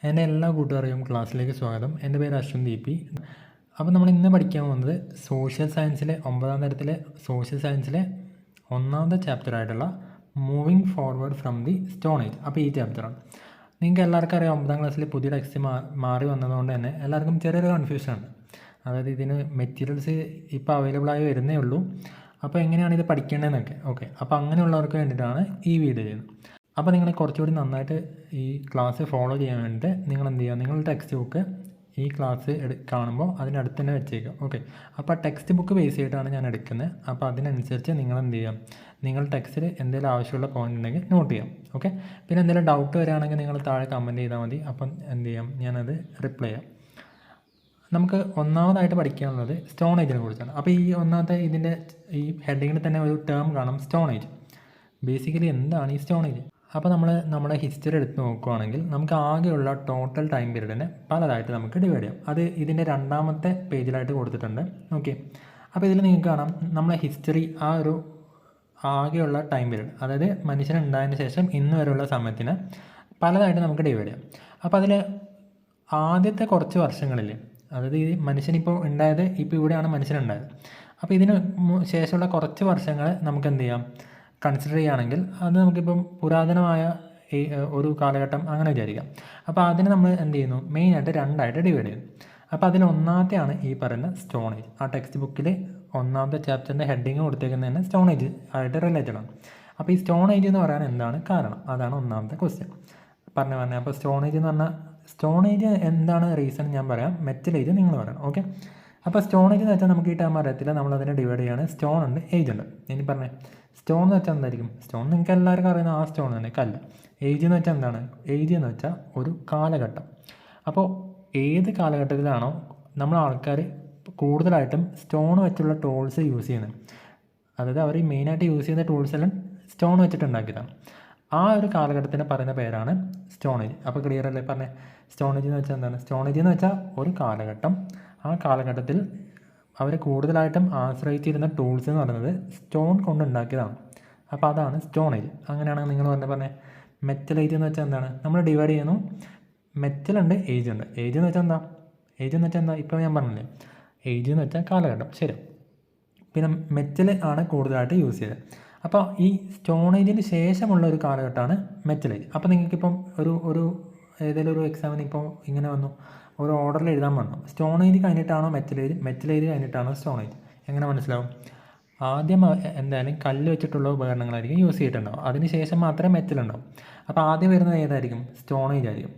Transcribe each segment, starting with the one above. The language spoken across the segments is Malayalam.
എൻ്റെ എല്ലാ കൂട്ടുകാരെയും ക്ലാസ്സിലേക്ക് സ്വാഗതം. എൻ്റെ പേര് അശ്വിൻ ദീപി. അപ്പോൾ നമ്മൾ ഇന്ന് പഠിക്കാൻ പോകുന്നത് സോഷ്യൽ സയൻസിലെ 9ാം തരത്തിലെ സോഷ്യൽ സയൻസിലെ 1ാമത്തെ ചാപ്റ്ററായിട്ടുള്ള moving forward from the stone age. അപ്പോൾ ഈ ചാപ്റ്ററാണ്. നിങ്ങൾക്ക് എല്ലാവർക്കും അറിയാം, 9ാം ക്ലാസ്സിൽ പുതിയ ടെക്സ്റ്റ് മാറി വന്നതുകൊണ്ട് തന്നെ എല്ലാവർക്കും ചെറിയൊരു കൺഫ്യൂഷനാണ്. അതായത് ഇതിന് മെറ്റീരിയൽസ് ഇപ്പോൾ അവൈലബിളായി വരുന്നേ ഉള്ളൂ. അപ്പോൾ എങ്ങനെയാണ് ഇത് പഠിക്കേണ്ടതെന്നൊക്കെ. ഓക്കെ, അപ്പോൾ അങ്ങനെയുള്ളവർക്ക് വേണ്ടിയിട്ടാണ് ഈ വീഡിയോ ചെയ്യുന്നത്. അപ്പോൾ നിങ്ങൾ കുറച്ചുകൂടി നന്നായിട്ട് ഈ ക്ലാസ് ഫോളോ ചെയ്യാൻ വേണ്ടിയിട്ട് നിങ്ങൾ എന്ത് ചെയ്യുക, നിങ്ങളുടെ ടെക്സ്റ്റ് ബുക്ക് ഈ ക്ലാസ് കാണുമ്പോൾ അതിനടുത്ത് തന്നെ വെച്ചേക്കുക. ഓക്കെ, അപ്പോൾ ടെക്സ്റ്റ് ബുക്ക് ബേസ് ചെയ്തിട്ടാണ് ഞാൻ എടുക്കുന്നത്. അപ്പോൾ അതിനനുസരിച്ച് നിങ്ങൾ എന്ത് ചെയ്യാം, നിങ്ങൾ ടെക്സ്റ്റിൽ എന്തെങ്കിലും ആവശ്യമുള്ള പോയിന്റ് ഉണ്ടെങ്കിൽ നോട്ട് ചെയ്യാം. ഓക്കെ, പിന്നെ എന്തെങ്കിലും ഡൗട്ട് വരികയാണെങ്കിൽ നിങ്ങൾ താഴെ കമൻറ്റ് ചെയ്താൽ മതി. അപ്പം എന്ത് ചെയ്യാം, ഞാനത് റിപ്ലൈ ചെയ്യാം. നമുക്ക് ഒന്നാമതായിട്ട് പഠിക്കാനുള്ളത് സ്റ്റോൺ ഏജിനെ കുറിച്ചാണ്. അപ്പോൾ ഈ ഒന്നാമത്തെ ഇതിൻ്റെ ഈ ഹെഡിങ്ങിൽ തന്നെ ഒരു ടേം കാണാം, സ്റ്റോൺ ഏജ്. ബേസിക്കലി എന്താണ് ഈ സ്റ്റോൺ ഏജ്? അപ്പോൾ നമ്മുടെ ഹിസ്റ്ററി എടുത്ത് നോക്കുകയാണെങ്കിൽ നമുക്ക് ആകെയുള്ള ടോട്ടൽ ടൈം പീരീഡിനെ പലതായിട്ട് നമുക്ക് ഡിവൈഡ് ചെയ്യാം. അത് ഇതിൻ്റെ 2ാമത്തെ പേജിലായിട്ട് കൊടുത്തിട്ടുണ്ട്. ഓക്കെ, അപ്പോൾ ഇതിൽ നിങ്ങൾക്ക് കാണാം നമ്മളെ ഹിസ്റ്ററി ആ ഒരു ആകെയുള്ള ടൈം പീരീഡ്, അതായത് മനുഷ്യനുണ്ടായതിന് ശേഷം ഇന്ന് വരെയുള്ള സമയത്തിന് പലതായിട്ട് നമുക്ക് ഡിവൈഡ് ചെയ്യാം. അപ്പോൾ അതിൽ ആദ്യത്തെ കുറച്ച് വർഷങ്ങളിൽ, അതായത് ഈ മനുഷ്യനിപ്പോൾ ഉണ്ടായത് ഇപ്പോൾ ഇവിടെയാണ് മനുഷ്യനുണ്ടായത്. അപ്പോൾ ഇതിന് ശേഷമുള്ള കുറച്ച് വർഷങ്ങൾ നമുക്ക് എന്ത് ചെയ്യാം, കൺസിഡർ ചെയ്യുകയാണെങ്കിൽ അത് നമുക്കിപ്പം പുരാതനമായ ഒരു കാലഘട്ടം അങ്ങനെ വിചാരിക്കാം. അപ്പോൾ അതിന് നമ്മൾ എന്ത് ചെയ്യുന്നു, മെയിനായിട്ട് 2ആയിട്ട് ഡിവൈഡ് ചെയ്യുന്നു. അപ്പോൾ അതിൽ ഒന്നാമത്തെയാണ് ഈ പറയുന്ന സ്റ്റോൺ ഏജ്. ആ ടെക്സ്റ്റ് ബുക്കിൽ 1ാമത്തെ ചാപ്റ്ററിൻ്റെ ഹെഡിങ് കൊടുത്തേക്കുന്നത് തന്നെ സ്റ്റോൺ ഏജ് ആയിട്ട് റിലേറ്റഡ് ആണ്. അപ്പോൾ ഈ സ്റ്റോൺ ഏജ് എന്ന് പറയാൻ എന്താണ് കാരണം, അതാണ് 1ാമത്തെ ക്വസ്റ്റ്യൻ. പറഞ്ഞത്. അപ്പോൾ സ്റ്റോൺ ഏജ് എന്ന് പറഞ്ഞാൽ, സ്റ്റോൺ ഏജ് എന്താണ് റീസൺ ഞാൻ പറയാം, മെറ്റൽ ഏജ് നിങ്ങൾ പറയണം. ഓക്കെ, അപ്പോൾ സ്റ്റോൺ ഏജ് എന്ന് വെച്ചാൽ നമുക്ക് ഈ ടൈം അറിയത്തില്ല, നമ്മളതിനെ ഡിവൈഡ് ചെയ്യാണ്. സ്റ്റോൺ ഉണ്ട്, ഏജ് ഉണ്ട്. ഇനി പറഞ്ഞേ സ്റ്റോൺ എന്ന് വെച്ചാൽ എന്തായിരിക്കും? സ്റ്റോൺ നിങ്ങൾക്ക് എല്ലാവർക്കും അറിയുന്ന ആ സ്റ്റോൺ തന്നെ, കല്ല്. ഏജ് എന്ന് വെച്ചാൽ എന്താണ്? ഏജ് എന്ന് വെച്ചാൽ ഒരു കാലഘട്ടം. അപ്പോൾ ഏത് കാലഘട്ടത്തിലാണോ നമ്മൾ ആൾക്കാർ കൂടുതലായിട്ടും സ്റ്റോൺ വെച്ചുള്ള ടൂൾസ് യൂസ് ചെയ്യുന്നത്, അതായത് അവർ മെയിനായിട്ട് യൂസ് ചെയ്യുന്ന ടൂൾസ് എല്ലാം സ്റ്റോൺ വെച്ചിട്ട് ഉണ്ടാക്കിയതാണ്, ആ ഒരു കാലഘട്ടത്തിന് പറയുന്ന പേരാണ് സ്റ്റോൺ ഏജ്. അപ്പോൾ ക്ലിയർ അല്ലേ? പറഞ്ഞേ സ്റ്റോൺ ഏജ് എന്ന് വെച്ചാൽ എന്താണ്? സ്റ്റോൺ ഏജ് എന്ന് വെച്ചാൽ ഒരു കാലഘട്ടം, ആ കാലഘട്ടത്തിൽ അവർ കൂടുതലായിട്ടും ആശ്രയിച്ചിരുന്ന ടൂൾസ് എന്ന് പറയുന്നത് സ്റ്റോൺ കൊണ്ടുണ്ടാക്കിയതാണ്. അപ്പോൾ അതാണ് സ്റ്റോൺ ഏജ്. അങ്ങനെയാണെങ്കിൽ നിങ്ങൾ പറഞ്ഞേ മെറ്റൽ ഏജ് എന്ന് വെച്ചാൽ എന്താണ്? നമ്മൾ ഡിവൈഡ് ചെയ്യുന്നു, മെറ്റൽ ഉണ്ട്, ഏജ് ഉണ്ട്. ഏജ് എന്ന് വെച്ചാൽ എന്താ? ഏജ് എന്ന് വെച്ചാൽ എന്താ? ഇപ്പോൾ ഞാൻ പറഞ്ഞില്ലേ, ഏജ് എന്ന് വെച്ചാൽ കാലഘട്ടം, ശരി. പിന്നെ മെറ്റൽ ആണ് കൂടുതലായിട്ട് യൂസ് ചെയ്തത്. അപ്പോൾ ഈ സ്റ്റോൺ ഏജിന് ശേഷമുള്ള ഒരു കാലഘട്ടമാണ് മെറ്റൽ ഏജ്. അപ്പോൾ നിങ്ങൾക്കിപ്പം ഒരു ഏതെങ്കിലും ഒരു എക്സാമിന് ഇപ്പോൾ ഇങ്ങനെ വന്നു, ഒരു ഓർഡറിൽ എഴുതാൻ വേണം, സ്റ്റോൺ ഏജ് കഴിഞ്ഞിട്ടാണോ മെറ്റൽ ഏജ്, മെറ്റൽ ഏജ് കഴിഞ്ഞിട്ടാണോ സ്റ്റോൺ ഏജ്, എങ്ങനെ മനസ്സിലാവും? ആദ്യം എന്തായാലും കല്ല് വെച്ചിട്ടുള്ള ഉപകരണങ്ങളായിരിക്കും യൂസ് ചെയ്തിട്ടുണ്ടാവും, അതിന് ശേഷം മാത്രമേ മെറ്റൽ ഉണ്ടാവും. അപ്പോൾ ആദ്യം വരുന്നത് ഏതായിരിക്കും? സ്റ്റോൺ ഏജ് ആയിരിക്കും.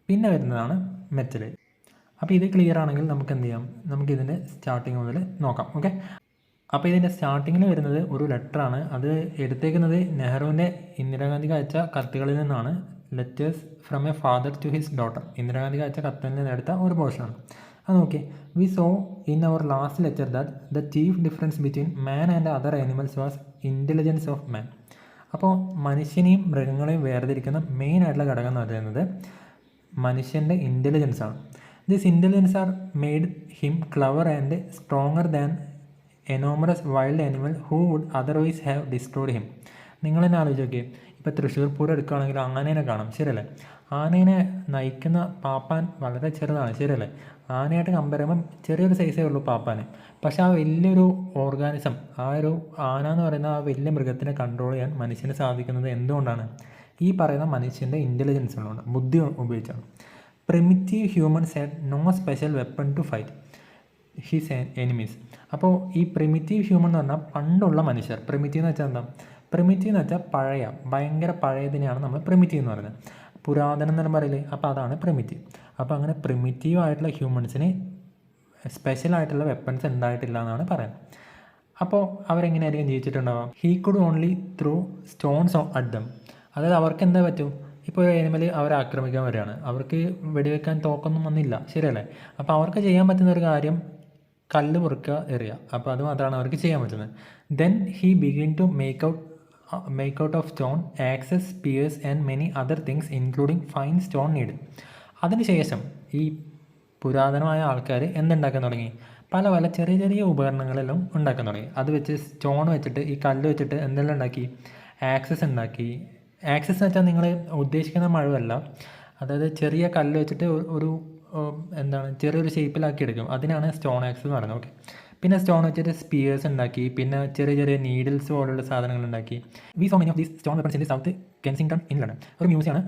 പിന്നെ വരുന്നതാണ് മെറ്റൽ ഏജ്. അപ്പോൾ ഇത് ക്ലിയർ ആണെങ്കിൽ നമുക്ക് എന്ത് ചെയ്യാം, നമുക്കിതിൻ്റെ സ്റ്റാർട്ടിങ് മുതൽ നോക്കാം. ഓക്കെ, അപ്പോൾ ഇതിൻ്റെ സ്റ്റാർട്ടിങ്ങിൽ വരുന്നത് ഒരു ലെറ്ററാണ്. അത് എടുത്തേക്കുന്നത് നെഹ്റുവിൻ്റെ ഇന്ദിരാഗാന്ധിക്ക് അയച്ച കത്തുകളിൽ നിന്നാണ്. Letters from a father to his daughter. ഇന്ദിരാഗാന്ധിക്ക് അയച്ച കത്തിൽ നിന്ന് എടുത്ത ഒരു പോർഷനാണ്. അത് നോക്കി, we saw in our last letter that the chief difference between man and other animals was intelligence of man. അപ്പോൾ മനുഷ്യനെയും മൃഗങ്ങളെയും വേർതിരിക്കുന്ന മെയിൻ ആയിട്ടുള്ള ഘടകം എന്ന് പറയുന്നത് മനുഷ്യൻ്റെ ഇൻ്റലിജൻസ് ആണ്. This intelligence are made him clever and stronger than enormous wild animal who would otherwise have destroyed him. നിങ്ങൾ തന്നെ ആലോചിച്ച് നോക്കിയേ, ഇപ്പോൾ തൃശ്ശൂർ പൂരം എടുക്കുകയാണെങ്കിൽ ആനേനെ കാണാം, ശരിയല്ലേ? ആനേനെ നയിക്കുന്ന പാപ്പാൻ വളരെ ചെറുതാണ്, ശരിയല്ലേ? ആനയായിട്ട് കമ്പയർ ചെയ്യുമ്പം ചെറിയൊരു സൈസേ ഉള്ളൂ പാപ്പാന്. പക്ഷേ ആ വലിയൊരു ഓർഗാനിസം, ആ ഒരു ആന എന്ന് പറയുന്ന ആ വലിയ മൃഗത്തിനെ കൺട്രോൾ ചെയ്യാൻ മനുഷ്യന് സാധിക്കുന്നത് എന്തുകൊണ്ടാണ്? ഈ പറയുന്ന മനുഷ്യൻ്റെ ഇൻ്റലിജൻസ് ഉള്ളതുകൊണ്ട്, ബുദ്ധി ഉപയോഗിച്ചാണ്. Primitive humans had no special weapon to fight his enemies. അപ്പോൾ ഈ പ്രിമിറ്റീവ് ഹ്യൂമൻ എന്ന് പറഞ്ഞാൽ പണ്ടുള്ള മനുഷ്യർ. പ്രിമിറ്റീവ് എന്ന് വെച്ചാൽ എന്താ? പ്രിമിറ്റീവ് എന്ന് വെച്ചാൽ പഴയ, ഭയങ്കര പഴയതിനെയാണ് നമ്മൾ പ്രിമിറ്റീവ് എന്ന് പറയുന്നത്. പുരാതനം എന്നെല്ലാം പറയില്ലേ, അപ്പോൾ അതാണ് പ്രിമിറ്റീവ്. അപ്പോൾ അങ്ങനെ പ്രിമിറ്റീവ് ആയിട്ടുള്ള ഹ്യൂമൻസിന് സ്പെഷ്യൽ ആയിട്ടുള്ള വെപ്പൺസ് ഉണ്ടായിട്ടില്ല എന്നാണ് പറയുന്നത്. അപ്പോൾ അവരെങ്ങനെയായിരിക്കും ജീവിച്ചിട്ടുണ്ടാവുക? He could only throw stones at them. അതായത് അവർക്ക് എന്താ പറ്റും? ഇപ്പോൾ ഒരു എനിമൽ അവരെ ആക്രമിക്കാൻ വരികയാണ്, അവർക്ക് വെടിവെക്കാൻ തോക്കൊന്നും വന്നില്ല, ശരിയല്ലേ? അപ്പോൾ അവർക്ക് ചെയ്യാൻ പറ്റുന്ന ഒരു കാര്യം കല്ല് പൊറുക്കുക, എറിയുക. അപ്പോൾ അത് മാത്രമാണ് അവർക്ക് ചെയ്യാൻ പറ്റുന്നത്. Then he begin to make out of stone axes, spears and many other things including fine stone need. അതിനുശേഷം ഈ പുരാതനമായ ആൾക്കാർ എന്തുണ്ടാക്കാൻ തുടങ്ങി? പല പല ചെറിയ ചെറിയ ഉപകരണങ്ങളെല്ലാം ഉണ്ടാക്കാൻ തുടങ്ങി. അത് വെച്ച് സ്റ്റോൺ വെച്ചിട്ട്, ഈ കല്ല് വെച്ചിട്ട് എന്തെല്ലാം ഉണ്ടാക്കി? ആക്സസ് ഉണ്ടാക്കി. ആക്സസ് എന്ന് വെച്ചാൽ നിങ്ങൾ ഉദ്ദേശിക്കുന്ന മഴവല്ല, അതായത് ചെറിയ കല്ല് വെച്ചിട്ട് ഒരു എന്താണ് ചെറിയൊരു ഷേപ്പിലാക്കി എടുക്കും, അതിനാണ് സ്റ്റോൺ ആക്സ് എന്ന് പറയുന്നത്. ഓക്കെ, പിന്നെ സ്റ്റോൺ വെച്ചിട്ട് സ്പിയേഴ്സ് ഉണ്ടാക്കി, പിന്നെ ചെറിയ ചെറിയ നീഡിൽസ് പോലുള്ള സാധനങ്ങൾ ഉണ്ടാക്കി. We saw many of these stone weapons in the South Kensington in London. ഒരു മ്യൂസിയമാണ്,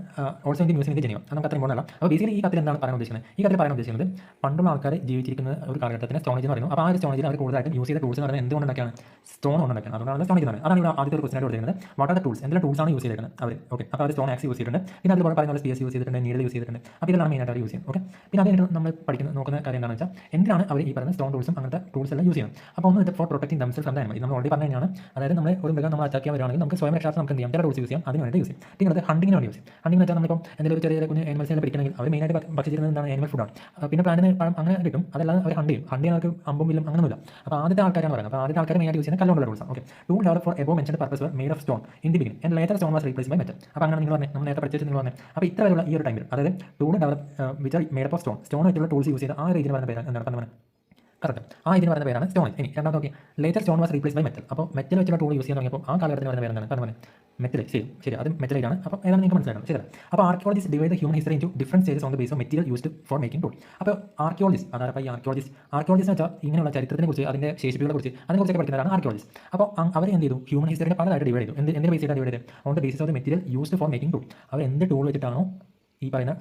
also in museum in Geneva. അത് നമുക്ക് അത്ര ഇമ്പോർട്ടൻ്റ് അല്ല. അപ്പോൾ ബേസിക്കലി ഈ കത്തിൽ എന്താണ് പറയാൻ ഉദ്ദേശിക്കുന്നത്? ഈ കത്തിൽ പറയാൻ ഉദ്ദേശിക്കുന്നത് പണ്ടുള്ള ആൾക്കാർ ജീവിച്ചിരിക്കുന്ന ഒരു കാലഘട്ടത്തിന് സ്റ്റോണേജ് എന്ന് പറയുന്നു. അപ്പോൾ ആ ഒരു സ്റ്റോണേജിൽ അവർ കൂടുതലായിട്ട് യൂസ് ചെയ്ത ടൂൾസ് എന്ന് പറയുന്നത് എന്തുകൊണ്ടാണ്? സ്റ്റോൺ കൊണ്ടുണ്ടാക്കിയാണ്. അതുകൊണ്ടാണ് സ്റ്റോണേജ് എന്ന് പറയുന്നത്. അതാണ് ഇവിടെ ആദ്യത്തെ ഒരു ക്വസ്റ്റൻ ആയിട്ട് കൊടുത്തിരിക്കുന്നത്. What are the tools? എന്തെല്ലാം ടൂൾസാണ് യൂസ് ചെയ്തിരിക്കുന്നത് അവർ? ഓക്കെ, അപ്പോൾ അവർ സ്റ്റോൺ ആക്സ് യൂസ് ചെയ്തിട്ടുണ്ട്, പിന്നെ അതുപോലെ പറയുന്ന സ്പിയേഴ്സ് യൂസ് ചെയ്തിട്ടുണ്ട്, നീഡിൽ യൂസ് ചെയ്തിട്ടുണ്ട്. അപ്പോൾ ഇതെല്ലാം മെയിനായിട്ട് അവർ യൂസ് ചെയ്യും. ഓക്കെ, പിന്നെ അതിനായിട്ട് നമ്മൾ നോക്കുന്ന കാര്യം എന്താണെന്ന് വെച്ചാൽ എന്തിനാണ് അവർ ഈ പറയുന്ന സ്റ്റോൺ ടൂൾസും അങ്ങനത്തെ ടൂൾസ് എല്ലാം യൂസ് ചെയ്യുന്നത്? അപ്പോൾ ഒന്ന് four protecting themselves from the animal. നമ്മൾ ഓൾറെഡി പറഞ്ഞതാണ്. അതായത് നമ്മൾ ഒരു മൃഗം നമ്മൾ അറ്റാക്ക് ചെയ്യാൻ വരുവാണെങ്കിൽ നമുക്ക് സ്വയം രക്ഷാർത്ഥം നമുക്ക് എന്ത് ചെയ്യാം? ചില ടൂൾസ് യൂസ് ചെയ്യാം, അതിന് വേണ്ടി യൂസ് ചെയ്യും. പിന്നെ അത് ഹണ്ടിങ്ങിന് വേണ്ടി യൂസ് ചെയ്യും. ഹണ്ടിങ് വെച്ചാൽ നമ്മളിപ്പോൾ എന്തെങ്കിലും ഒരു ചെറിയ കുഞ്ഞ് ആനിമൽസിനെ പിടിക്കണമെങ്കിൽ അവർ മെയിനായിട്ട് ഭക്ഷിച്ചിരുന്നത് എന്താണ്? ആനിമൽ ഫുഡാണ്. പിന്നെ പ്ലാന്റിന് പഴം അങ്ങനെ കിട്ടും, അതല്ലാതെ അവർ ഹണ്ട് ചെയ്യും. ഹണ്ട് ചെയ്യാൻ അവർക്ക് അമ്പും വില്ലും അങ്ങനെയൊന്നുമില്ല. അപ്പോൾ ആദ്യത്തെ ആൾക്കാരാണ് പറയുന്നത്. അപ്പോൾ ആദ്യത്തെ ആൾക്കാർ മെയിനായിട്ട് യൂസ് ചെയ്യുന്ന കല്ലുകൊണ്ടുള്ള ടൂൾസാണ്. Okay, tool develop for above mentioned purpose were made of stone in the beginning and later stone was replaced by metal. അപ്പോൾ അങ്ങനെ നിങ്ങൾ പറഞ്ഞത് നമ്മൾ നേരത്തെ പഠിച്ചു നിങ്ങൾ പറഞ്ഞത്. അപ്പോൾ ഇത്ര വരെയുള്ള ഈ ഒരു ടൈമിൽ അതായത് tool develop which are made of stone വെച്ചുള്ള ടൂൾസ് യൂസ് ചെയ്ത ആ രീതിയിൽ പറയുന്ന പേരാണ് എന്താണ് പറഞ്ഞത്? കറക്റ്റ്, ആ ഇതിന് പറയുന്ന പേരാണ് സ്റ്റോൺ. ഇനി രണ്ടാമത്തെ നോക്കി, later stone was replace by metal. അപ്പോൾ മെറ്റൽ വെച്ചുള്ള ടൂൾ യൂസ് ചെയ്യാൻ തുടങ്ങിയപ്പോൾ ആ കാലഘട്ടത്തിൽ പറയുന്ന പേരാണ് പറഞ്ഞത് മെറ്റൽ. ശരി, അത് മെറ്റലൈറ്റാണ്. അപ്പോൾ ഏതാണ് നിങ്ങൾക്ക് മനസ്സിലാക്കണം? ശരി. അപ്പോൾ archaeologist divide the human history into different stages on the base of material used for making tool. അപ്പോൾ ആർക്കിയോളജിസ്റ്റ്, അതായത് ഈ ആർക്കിയോളജിസ്റ്റ് വെച്ചാൽ ഇങ്ങനെയുള്ള ചരിത്രത്തിനെ കുറിച്ച്, അതിൻ്റെ ശേഷിപ്പുകളെ കുറിച്ച്, അതിനെക്കുറിച്ചൊക്കെ പഠിക്കുന്നതാണ് ആർക്കിയോളജിസ്റ്റ്. അപ്പോൾ അവർ എന്ത് ചെയ്തു? ഹ്യൂമൻ ഹിസ്റ്ററിനെ പലതായിട്ട് ഡിവൈഡ് ചെയ്തു. എന്തിൻ്റെ ബേസിലാണ് ഡിവൈഡ് ചെയ്തത്? On the basis of the material used for making tool. അവർ എന്ത് ടൂൾ വെച്ചിട്ടാണോ ഈ പറയുന്ന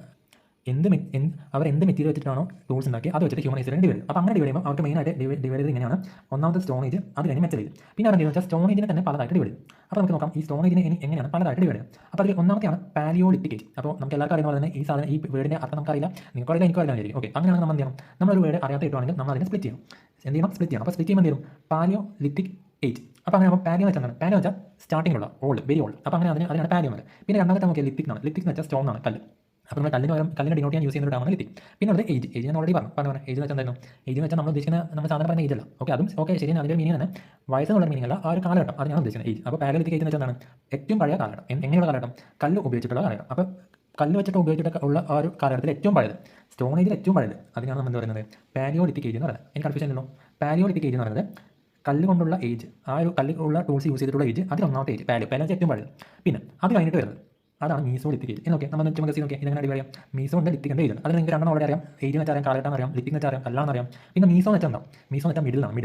അവർ എന്ത് മെറ്റീരിയൽ വെച്ചിട്ടാണോ ടൂൾസ് ഉണ്ടാക്കി അത് വെച്ചിട്ട് ഹ്യൂമൻ ഹിസ്റ്ററി ഡിവൈഡ് ചെയ്യും. അപ്പോൾ അങ്ങനെ ഡിവൈഡ് ചെയ്യുമ്പോൾ അവർക്ക് മെയിനായിട്ട് ഡിവൈഡ് ചെയ്ത് ഇങ്ങനെയാണ്. ഒന്നാമത്തെ സ്റ്റോണേജ്, അത് കഴിഞ്ഞ് മെറ്റൽ ഏജ്. പിന്നെ അവർ എന്താണെന്ന് വെച്ചാൽ സ്റ്റോണേജിനെ തന്നെ പലതായിട്ട് ഡിവൈഡ് ചെയ്യും. അപ്പോൾ നമുക്ക് നോക്കാം ഈ സ്റ്റോണേജിനെ എങ്ങനെയാണ് പലതായിട്ട് ഡിവൈഡ് ചെയ്യുക. അപ്പോൾ അതിൽ ഒന്നാമത്തെയാണ് പാലിയോലിത്തിക് ഏജ്. അപ്പോൾ നമുക്ക് എല്ലാവർക്കും അറിയുന്ന പോലെ തന്നെ ഈ സാധനം, ഈ വേർഡിൻ്റെ അർത്ഥം നമുക്കറിയില്ല, നിങ്ങൾക്കറിയില്ല, എനിക്കറിയില്ല ആയിരിക്കും. ഓക്കെ, അങ്ങനെയാണ് നമ്മൾ എന്ത് ചെയ്യണം? നമ്മളൊരു വേർഡ് അറിയാത്ത കിട്ടുവാണെങ്കിൽ നമ്മൾ അതിനെ സ്പ്ലിറ്റ് ചെയ്യണം. എന്ത് ചെയ്യണം? സ്പ്ലിറ്റ് ചെയ്യണം. അപ്പോൾ സ്പ്ലിറ്റ് ചെയ്യുമ്പോൾ എന്ത് ചെയ്യും? Palaeolithic age. അപ്പോൾ അങ്ങനെ പാലിയോ വെച്ചാൽ എന്താണ്? പാലിയോ വെച്ചാൽ സ്റ്റാർട്ടിങ്ങിലുള്ള ഓൾഡ്, വെരി ഓൾഡ്. അപ്പോൾ അങ്ങനെ അതിനാണ് പാലിയോ എന്ന്. പിന്നെ രണ്ടാമത്തെ നോക്കിയാൽ ലിത്തിക് ആണ്. ലിത്തിക് എന്ന് വെച്ചാൽ സ്റ്റോൺ ആണ്, കല്ല്. അപ്പോൾ നമ്മൾ കല്ലിനെ ഡിനോട്ട് ചെയ്യാൻ യൂസ് ചെയ്യുന്ന ടേമാണ് ലിത്തിക്. പിന്നെ ഉള്ളത് ഏജ് ഞാൻ ഓൾറെഡി പറഞ്ഞു. ഏജ് വെച്ചാൽ എന്തായിരുന്നു? ഏജ് എന്ന് വെച്ചാൽ നമ്മൾ ഉദ്ദേശിക്കുന്ന നമ്മൾ സാധാരണ പറയുന്ന ഏജ് അല്ല. ഓക്കെ, അതും ഓക്കെ ശരിയാണ്, അതിൻ്റെ മീനിങ് തന്നെ വയസ്സെന്നുള്ള മീനിങ് അല്ല, ആ ഒരു കാലഘട്ടം, അത് ഞാൻ ഉദ്ദേശിക്കുന്നത് ഏജ്. അപ്പോൾ പാലിയോലിത്തിക് ഏജ് എന്ന് വെച്ചാൽ എന്താണ്? ഏറ്റവും പഴയ കാലഘട്ടം. എങ്ങനെയുള്ള കാലഘട്ടം? കല്ല് ഉപയോഗിച്ചിട്ടുള്ള കാലഘട്ടം. അപ്പോൾ കല്ല് വെച്ചിട്ട് ഉപയോഗിച്ചിട്ട് ഉള്ള ആ ഒരു കാലഘട്ടത്തിൽ ഏറ്റവും പഴയത്, സ്റ്റോണേജിൽ ഏറ്റവും പഴയത്, അതിനാണ് നമ്മൾ പറയുന്നത് പാലിയോലിത്തിക് ഏജ് എന്ന് പറയുന്നത്. എനിക്ക് കൺഫ്യൂഷൻ ഉണ്ടല്ലോ. പാലിയോലിത്തിക് ഏജ് എന്ന് പറയുന്നത് കല്ല് കൊണ്ടുള്ള ഏജ്, ആ ഒരു കല്ലുള്ള ടൂൾസ് യൂസ് ചെയ്തിട്ടുള്ള ഏജ്, അതിൽ ഒന്നാമത്തെ ഏജ് പാലിയോ ഏറ്റവും പഴയത്. പിന്നെ അത് കഴിഞ്ഞിട്ട് വരുന്നത് അതാണ് മീസോലിത്തിക് ഏജ്. എന്നൊക്കെ നമ്മൾ ചുമ ഗസി നോക്കിയാൽ ഇതെങ്ങനെ ഡിവൈഡ് ചെയ്യാം? മീസോ ഉണ്ട്, ലിത്തിക് ഉണ്ട്, ഏജ്. അതിൽ നിങ്ങൾക്ക് രണ്ടെണ്ണം ഓൾറെഡി അറിയാം. ഏജ് എന്ന് വെച്ചാൽ അറിയാം, കാലഘട്ടം അറിയാം, ലിത്തിക് എന്ന് വെച്ചാൽ അറിയാം, കല്ലാന്ന് അറിയാം. പിന്നെ മീസോ എന്ന് വെച്ചാൽ എന്താ? മീസോ എന്ന് വെച്ചാൽ മിഡിലാണ്,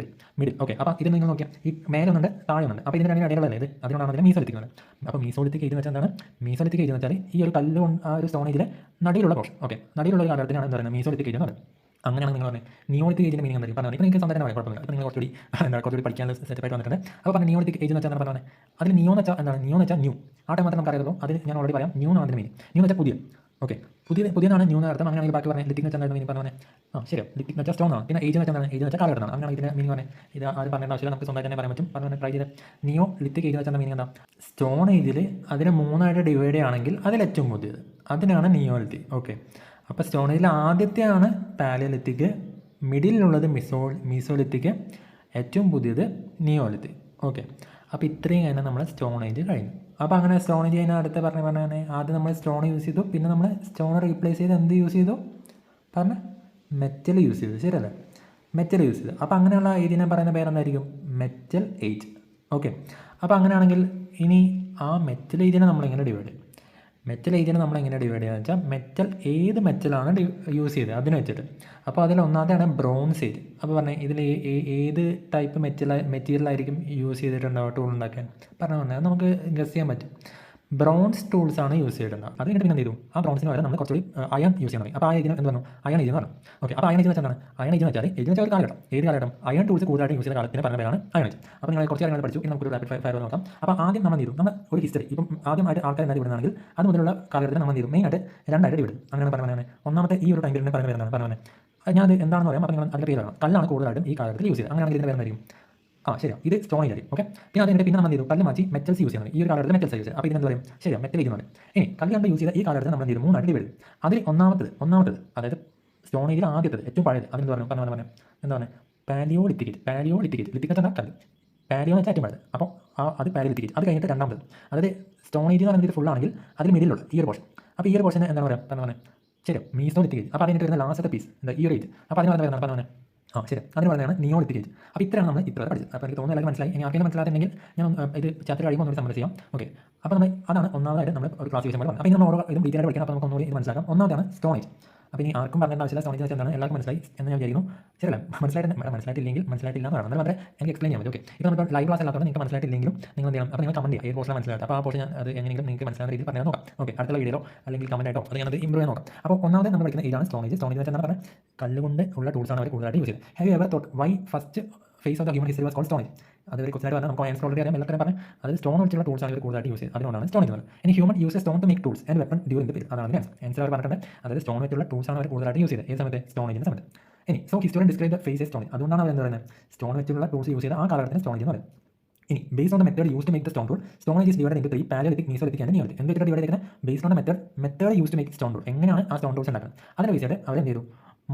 മിഡിൽ. ഓക്കെ, അപ്പോൾ ഇത് നിങ്ങൾ നോക്കിയാൽ ഈ മേലൊന്നുണ്ട്, താഴെയുണ്ട്. അപ്പോൾ ഇതിന് രണ്ടിനും ഇടയിലുള്ള ഇത്, അതുകൊണ്ടാണ് അതിന് മീസോലിത്തിക് എന്ന് പറയുന്നത്. അപ്പോൾ മീസോലിത്തിക് ഏജ് എന്ന് വെച്ചാൽ എന്താണ്? മീസോലിത്തിക് ഏജ് എന്ന് വെച്ചാൽ ഈ ഒരു കല്ല് ആ ഒരു സ്റ്റോണേജിലെ നടുവിലുള്ള പോർഷൻ. ഓക്കെ, നടുവിലുള്ള ഒരു കാലഘട്ടത്തിനാണ് എന്താ പറയുന്നത്? മീസോലിത്തിക് ഏജ് എന്ന് പറയുന്നത്. അങ്ങനെയാണ് നിങ്ങൾ പറഞ്ഞത്. നിയോളിത്തിക് ഏജിൻ്റെ മീനിങ് എന്തായിരിക്കും പറഞ്ഞത്? ഇപ്പോൾ നിങ്ങൾക്ക് സ്വന്തം തന്നെ പറയാം, കുഴപ്പമില്ല. ഇപ്പോൾ നിങ്ങൾ കുറച്ചുകൂടി പഠിക്കാൻ സെറ്റപ്പായിട്ട് വന്നിട്ടുണ്ട്. അപ്പോൾ പറഞ്ഞ നിയോളിത്തിക് ഏജ് എന്ന് വെച്ചാൽ പറഞ്ഞത് അതിൽ നിയോ എന്ന് വെച്ചാൽ എന്താണ്? നിയോ എന്ന് വെച്ചാൽ ന്യൂ. ആ ടൈം മാത്രം നമുക്ക് അറിയാമല്ലോ, അത് ഞാൻ ഓൾറെഡി പറയാം. ന്യൂ എന്നാണ് അതിന് മീനിങ്. ന്യൂ എന്ന് വെച്ചാൽ പുതിയ. ഓക്കെ, പുതിയതാണ് ന്യൂ എന്ന് അർത്ഥം. അങ്ങനെയാണെങ്കിൽ ബാക്കി പറഞ്ഞാൽ ലിത്തിക് എന്ന് വെച്ചാൽ മീനിങ് പറഞ്ഞത് ശരിയോ? ലിത്തിക് എന്ന് വെച്ചാൽ സ്റ്റോൺ ആണ്. പിന്നെ ഏജ് എന്ന് വെച്ചാൽ ഏജ് എന്ന് വെച്ചാൽ കാലഘട്ടമാണ്. അങ്ങനെയാണ് ഇതിൻ്റെ മീനിങ് പറഞ്ഞത്. ഇത് ആരും പറയേണ്ട ആവശ്യമില്ല, നമുക്ക് സ്വന്തമായിട്ട് തന്നെ പറയാൻ പറ്റും. പറഞ്ഞാൽ ട്രൈ ചെയ്ത് നിയോ ലിത്തിക് ഏജ് എന്ന് വെച്ചാൽ മീനിങ് എന്താ? സ്റ്റോൺ ഏജിൽ അതിനെ മൂന്നായിട്ട് ഡിവൈഡ് ചെയ്യുകയാണെങ്കിൽ അതിൽ ഏറ്റവും പുതിയത്, അതിനാണ് നിയോലിത്തിക്. ഓക്കെ, അപ്പോൾ സ്റ്റോൺ ഏജിൽ ആദ്യത്തെയാണ് പാലിയോലിത്തിക്, മിഡിലുള്ളത് മീസോലിത്തിക്, ഏറ്റവും പുതിയത് നിയോലിത്തിക്. ഓക്കെ, അപ്പോൾ ഇത്രയും കഴിഞ്ഞാൽ നമ്മൾ സ്റ്റോൺ ഏജ് കഴിഞ്ഞു. അപ്പോൾ അങ്ങനെ സ്റ്റോൺ ഏജ് കഴിഞ്ഞാൽ അടുത്ത പറഞ്ഞാൽ ആദ്യം നമ്മൾ സ്റ്റോൺ യൂസ് ചെയ്തു, പിന്നെ നമ്മൾ സ്റ്റോൺ റീപ്ലേസ് ചെയ്ത് എന്ത് യൂസ് ചെയ്തു? പറഞ്ഞ മെറ്റൽ യൂസ് ചെയ്തു. ശരിയല്ലേ? മെറ്റൽ യൂസ് ചെയ്തു. അപ്പോൾ അങ്ങനെയുള്ള ഏജിനെ പറയുന്ന പേരെന്തായിരിക്കും? Metal age. ഓക്കെ, അപ്പോൾ അങ്ങനെയാണെങ്കിൽ ഇനി ആ മെറ്റൽ ഏജിനെ നമ്മളെങ്ങനെ ഡിവൈഡ് ചെയ്യും? മെറ്റൽ ഏജിനെ നമ്മൾ എങ്ങനെ ഡിവൈഡ് ചെയ്യുക വെച്ചാൽ മെറ്റൽ ഏത് മെറ്റലാണ് യൂസ് ചെയ്തത് അതിന് വെച്ചിട്ട്. അപ്പോൾ അതിൽ ഒന്നാമത്തെയാണ് ബ്രോൺസ് ഏജ്. അപ്പോൾ പറഞ്ഞാൽ ഇതിൽ ഏത് ടൈപ്പ് മെറ്റീരിയലായിരിക്കും യൂസ് ചെയ്തിട്ടുണ്ടാവുക ടൂൾ ഉണ്ടാക്കാൻ പറഞ്ഞാൽ നമുക്ക് ഗസ് ചെയ്യാൻ പറ്റും. ബ്രോൺസ് ടൂൾസ് ആണ് യൂസ് ചെയ്തിട്ടുണ്ടാകും. അത് കഴിഞ്ഞിട്ട് പിന്നെ എന്ത് ചെയ്തു? ആ ബ്രോൺസിന് വരെ നമ്മൾ കുറച്ചുകൂടി അയൺ യൂസ് ചെയ്യാൻ തുടങ്ങി. അപ്പോൾ ആ ഏജിന് എന്ത് പറഞ്ഞു? അയൺ ഏജ് എന്ന് പറഞ്ഞു. ഓക്കെ, അപ്പോൾ അയൺ ഏജ് വെച്ചാൽ അയൺ ഏജ് വെച്ചാൽ ഏജ് വെച്ചാൽ ഒരു കാലഘട്ടം. ഏത് കാലഘട്ടം? അയൺ ടൂൾസ് കൂടുതലായിട്ട് യൂസ് ചെയ്ത കാലത്തിന് പറഞ്ഞ പേരാണ് അയൺ ഏജ്. അപ്പോൾ നിങ്ങൾ കുറച്ച് കാര്യങ്ങൾ പഠിച്ചു. ഇനി നമുക്കൊരു റാപ്പിഡ് ഫയർ നോക്കാം. അപ്പോൾ ആദ്യം നമ്മൾ ചെയ്തു, നമ്മൾ ഒരു ഹിസ്റ്ററി ഇപ്പം ആദ്യമായിട്ട് ആൾക്കാർ എന്താ വിടുന്നതാണെങ്കിൽ അത് മുതലുള്ള കാലഘട്ടത്തിൽ നമ്മൾ ചെയ്തു മെയിനായിട്ട് രണ്ടായിട്ട് വിടും. അങ്ങനെ പറഞ്ഞാൽ ഒന്നാമത്തെ ഈ ഒരു ടൈം പീരീഡിനെ പറഞ്ഞ പേരാണ് പറഞ്ഞത്. ഞാൻ അത് എന്താണെന്ന് പറയാം. അപ്പോൾ നിങ്ങൾ അതിൻ്റെ പേരാണ് കല്ലാണ് കൂടുതലായിട്ടും ഈ കാലഘട്ടത്തിൽ യൂസ് ചെയ്തത്. അങ്ങനെയാണെങ്കിൽ ഇതിൻ്റെ പേരായിരിക്കും ശരിയാ, ഇത് സ്റ്റോൺ ഏജ് ആയിരിക്കും. ഓക്കെ, പിന്നെ അതിൻ്റെ പിന്നെ നമ്മൾ ചെയ്തു കല്ല് മാറ്റി മെറ്റൽസ് യൂസ് ചെയ്യുന്നത്. ഈ ഒരു കാലഘട്ടത്തിൽ മെറ്റൽസ് യൂസ് ചെയ്യും. അപ്പോൾ ഇതിനെന്ത് പറയും? ശരിയാ, മെറ്റൽ ഏജ് എന്ന് പറയും. ഇനി കല്ല് യൂസ് ചെയ്ത ഈ കാലഘട്ടത്തിൽ നമ്മൾ ചെയ്തു മൂന്നായിട്ട് ഡിവൈഡ്. അതിൽ ഒന്നാമത്തത് അതായത് സ്റ്റോൺ ഏജിൽ ആദ്യത്തത് ഏറ്റവും പഴയത് അതെന്ത് പറഞ്ഞു? പറഞ്ഞ എന്താണ്? Palaeolithic age. ലിത്തിക് വെച്ചാൽ കല്ല്, പാലിയോ വെച്ചാൽ ഏറ്റവും പഴയത്. അപ്പോൾ അത് പാലിയോലിത്തിക് ഏജ്. അത് കഴിഞ്ഞിട്ട് രണ്ടാമത് അതായത് സ്റ്റോൺ ഏജ് എന്ന് പറയുന്നത് ഫുൾ ആണെങ്കിൽ അതിൽ മിഡിലുള്ള ഈ ഒരു പോർഷൻ. അപ്പോൾ ഈ ഒരു പോർഷൻ എന്താണ് പറയുക? പറഞ്ഞത് ശരിയോ, മീസോലിത്തിക് ഏജ്. അപ്പോൾ അതിനായിട്ട് വരുന്ന ലാസ്റ്റത്തെ പീസ് എന്താ? ഈ ഒരു ഏജ്. അപ്പോൾ അതിന് പറഞ്ഞ ശരി, അതിന് പറയുന്നതാണ് നിയോളിത്തിക് ഏജ്. അപ്പോൾ ഇത്രയാണ് നമ്മൾ ഇത്ര പഠിച്ചത്. അപ്പോൾ എനിക്ക് തോന്നുന്നു എല്ലാവരും മനസ്സിലായി. ഇനി ആർക്കെങ്കിലും മനസ്സിലാകുന്നുണ്ടെങ്കിൽ ഞാൻ ഇത് ചാപ്റ്റർ കഴിയുമ്പോൾ ഒന്നുകൂടി സമ്മർ ചെയ്യാം. ഓക്കെ, അപ്പോൾ നമ്മൾ അതാണ് ഒന്നാമതായിട്ട് നമ്മൾ ഒരു ക്ലാസിഫിക്കേഷൻ പോലെ പറഞ്ഞത്. അപ്പോൾ ഇനി നമ്മൾ ഓരോ ഇതും ഡീറ്റെയിൽ ആയിട്ട് പഠിക്കണം. അപ്പോൾ നമുക്ക് ഒന്നുകൂടി ഇത് മനസ്സിലാക്കാം. ഒന്നാമതാണ് സ്റ്റോൺ ഏജ്. അപ്പോൾ ഇനി ആർക്കും പറഞ്ഞേണ്ട ആവശ്യമില്ല. സ്റ്റോൺ ഏജ് എന്താണ് എല്ലാവർക്കും മനസ്സിലായി എന്ന് ഞാൻ വിചാരിക്കുന്നു. ശരിയല്ല, മനസ്സിലായിട്ടില്ലെങ്കിൽ മനസ്സിലായിട്ടില്ല എന്ന് പറയണം. മാത്രമേ എനിക്ക് എക്സ്പ്ലെയിൻ ചെയ്യാൻ പറ്റും. ഓക്കെ, ഇപ്പോൾ നമ്മൾ ലൈവ് ക്ലാസ് അല്ലാത്തതുകൊണ്ട് നിങ്ങൾക്ക് മനസ്സിലായിട്ടില്ലെങ്കിലും നിങ്ങൾ എന്ത് ചെയ്യണം, അപ്പോൾ നിങ്ങൾ കമൻറ്റ് ചെയ്യുക ഏത് പോസ്റ്റിലാണ് മനസ്സിലായിട്ട്. അപ്പോൾ ആ പോസ്റ്റ് ഞാൻ അത് എങ്ങനെയെങ്കിലും നിങ്ങൾക്ക് മനസ്സിലാകുന്ന രീതിയിൽ പറഞ്ഞാൽ നോക്കാം. ഓക്കെ, അടുത്തുള്ള വീഡിയോയിലോ അല്ലെങ്കിൽ കമൻറ്റ് ആയിട്ടോ അത് ഞാനത് ഇമ്പ്രൂവ് ചെയ്യാൻ നോക്കാം. അപ്പോൾ ഒന്നാമത് നമ്മൾ പഠിക്കുന്ന ഇതാണ് സ്റ്റോൺ ഏജ്. സ്റ്റോൺ ഏജ് എന്ന് പറഞ്ഞാൽ കല്ലുകൊണ്ട് ഉള്ള ടൂൾസാണ് അവർ കൂടുതലായിട്ട് യൂസ് ചെയ്യുന്നത്. Have you ever thought why first phase of the human history was called stone age? അത് ഒരു ക്വസ്റ്റൻ പറഞ്ഞാൽ നമുക്ക് ആൻസർ ഓൾറെഡി അറിയാം. എല്ലാവരും പറഞ്ഞാൽ അത് സ്റ്റോൺ വെച്ചുള്ള ടൂൾസാണ് ഇവർ കൂടുതലായിട്ട് യൂസ് ചെയ്യുന്നത്. അതുകൊണ്ടാണ് സ്റ്റോൺ എന്ന് പറയുന്നത്. ഇനി human use stone to make tools and weapon during the period. അതാണ് ആൻസർ അവർ പറഞ്ഞിട്ടുണ്ട്. അതായത് സ്റ്റോൺ വെച്ചുള്ള ടൂൾസാണ് അവർ കൂടുതലായിട്ട് യൂസ് ചെയ്തത് ഏത് സമയത്ത്? സ്റ്റോൺ ഏജിൻ്റെ സമയത്ത്. ഇനി so historian describe the phase stone. അതുകൊണ്ടാണ് അവർ എന്താ പറയുന്നത്, സ്റ്റോൺ വെച്ചുള്ള ടൂൾസ് യൂസ് ചെയ്ത ആ കാലഘട്ടത്തിന് സ്റ്റോൺ ഏജ് എന്ന് പറയുന്നത്. ഇനി based on the method use to make the stone tool, stone age is divided into 3: Palaeolithic, Mesolithic and Neolithic. എന്ത് വെച്ചിട്ട് ഡിവൈഡ് ചെയ്തിരിക്കുന്നത്? Based on the method use to make stone tool. എങ്ങനെയാണ് ആ സ്റ്റോൺ ടൂൾസ് ഉണ്ടാക്കുന്നത് അതിനെ ബേസ് ചെയ്ത് അവർ എന്ത് ചെയ്തു?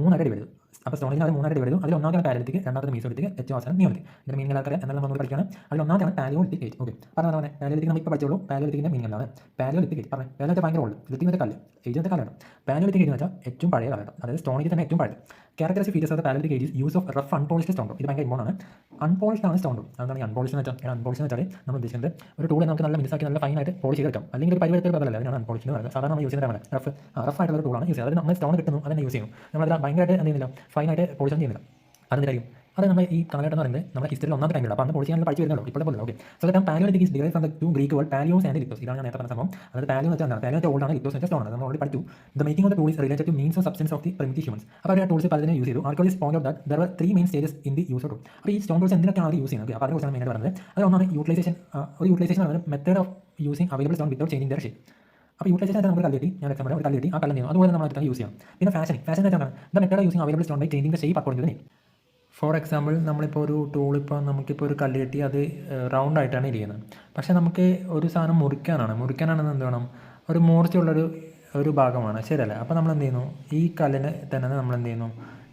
3 ഡിവൈഡ് ചെയ്തു. അപ്പോൾ സ്റ്റോൺ ഏജിന് അത് 3 ഡിവൈഡ് ചെയ്തു. അതിൽ ഒന്നാമത്തെ പാലിയോലിത്തിക്, രണ്ടാമത്തെ മീസോലിത്തിക്, ഏറ്റവും അവസാനം നിയോലിത്തിക്. ഇതിന്റെ മീനിങ് എല്ലാവർക്കും എന്നാൽ നമ്മൾ പഠിക്കുകയാണ്. അതിൽ ഒന്നാമതാണ് പാലിയോലിത്തിക് ഏജ്. ഓക്കെ, പറഞ്ഞാൽ പാലിയോലിത്തിക് നമ്മൾ ഇപ്പോൾ പഠിച്ചോളൂ. പാലിയോലിത്തിക്കിന്റെ മീനിങ് എന്താണ്? പാലിയോലിത്തിക് ഏജ് പറഞ്ഞത് പാലിയോലിത്തിക് ഭയങ്കര ഓൾഡ്, ലിത്തിക് കല്ല് ഏജ് കാലഘട്ടം. പാലിയോലിത്തിക് ഏജ് എന്ന് വെച്ചാൽ ഏറ്റവും പഴയ കാലഘട്ടം, അതായത് സ്റ്റോൺ ഏജ് തന്നെ ഏറ്റവും പഴയത്. Characteristic features of the Palaeolithic age use of rough unpolished stone tool. ഇത് ഭയങ്കര ഇമ്പോർട്ടൻ്റ് ആണ്. അൺപോളിഷ്ഡ് ആണ് സ്റ്റോൺ ടൂൾ. അതാണ് അൺപോളിഷ്ഡ് എന്ന് വെച്ചാൽ അൺപോളിഷ്ഡ് എന്ന് വെച്ചാൽ നമ്മൾ ഉദ്ദേശിക്കുന്നത് ഒരു ടൂൾ നമുക്ക് നല്ല മിനുസാക്കി നല്ല ഫൈനായിട്ട് പോളിഷ് ചെയ്തെടുക്കാം. അല്ലെങ്കിൽ ഒരു പരിവർത്തന ബദലല്ല, അതിനാണ് അൺപോളിഷ്ഡ് എന്ന് പറയുന്നത്. സാധാരണ നമ്മൾ യൂസ് ചെയ്യുന്നതാണ് റഫ് ആയിട്ടുള്ള ഒരു ടൂളാണ് യൂസ് ചെയ്യുന്നത്. അത് നമ്മൾ സ്റ്റോൺ കിട്ടുന്നു അതിനെ യൂസ് ചെയ്യുന്നു. നമ്മളത് ഭയങ്കരമായിട്ട് എന്ത് ചെയ്യുന്നില്ല, ഫൈനായിട്ട് പോളിഷ് ചെയ്യുന്നില്ല. അതെന്തായിരിക്കും? അത് നമ്മൾ ഈ കാലഘട്ടം എന്ന് പറയുന്നത് നമ്മുടെ ഹിസ്റ്ററിയിൽ ഒന്നാമത്തെ ടൈമില്ല. അപ്പോൾ അന്ന് പോളിഷ് ചെയ്യാൻ പഠിച്ചു വരുന്നുള്ളൂ, ഇപ്പോൾ പോലെ. Okay, so the Palaeolithic is derived from the 2 Greek word palaios and lithos. ഇതാണ് ഞാൻ നേരത്തെ പറഞ്ഞ സംഭവം. അതായത് പാലിയോ എന്ന് വെച്ചാൽ പാലിയോ ഓൾഡ് ആണ്, ലിത്തോസ് വെച്ചാൽ സ്റ്റോൺ ആണ്. നമ്മൾ ഓൾറെഡി പഠിച്ചു. The making of the tool is related to means of substance of the primitive humans. അപ്പോൾ അവർ ആ ടൂൾസ് പലതിനെ യൂസ് ചെയ്തു. Archaeologist point out that there were 3 main stages in the use of tool. അപ്പോൾ ഈ സ്റ്റോൺ ടൂൾസ് എന്തിനൊക്കെയാണ് അവർ യൂസ് ചെയ്യുന്നത്? അപ്പോൾ അതിനെക്കുറിച്ചാണ് മെയിനായിട്ട് പറയുന്നത്. അത് ഒന്നാണ് യൂട്ടിലൈസേഷൻ. ഒരു യൂട്ടിലൈസേഷൻ പറയുന്നത് method of using available stone without changing there shape. അപ്പോൾ യൂട്ടിലൈസേഷൻ ആയിട്ട് നമുക്ക് കല്ല് കിട്ടി, ഞാൻ എക്സാമ്പിൾ ഒരു കല്ല് കിട്ടി, ആ കല്ല് ചെയ്യുന്നു അതുപോലെ നമ്മൾ അത് യൂസ് ചെയ്യാം. പിന്നെ ഫാഷൻ എന്ന് വെച്ചാൽ the method using available stone by changing the shape according to the need. For example നമ്മളിപ്പോൾ ഒരു ടൂൾ, നമുക്കിപ്പോൾ ഒരു കല്ല് കിട്ടി, അത് റൗണ്ട് ആയിട്ടാണ് ഇരിക്കുന്നത്. പക്ഷേ നമുക്ക് ഒരു സാധനം മുറിക്കാനാണെന്ന് എന്ത് വേണം? ഒരു മൂർച്ചയുള്ളൊരു ഭാഗമാണ്, ശരിയല്ല? അപ്പോൾ നമ്മൾ എന്ത് ചെയ്യുന്നു, ഈ കല്ലിന് തന്നെ നമ്മൾ എന്ത് ചെയ്യുന്നു,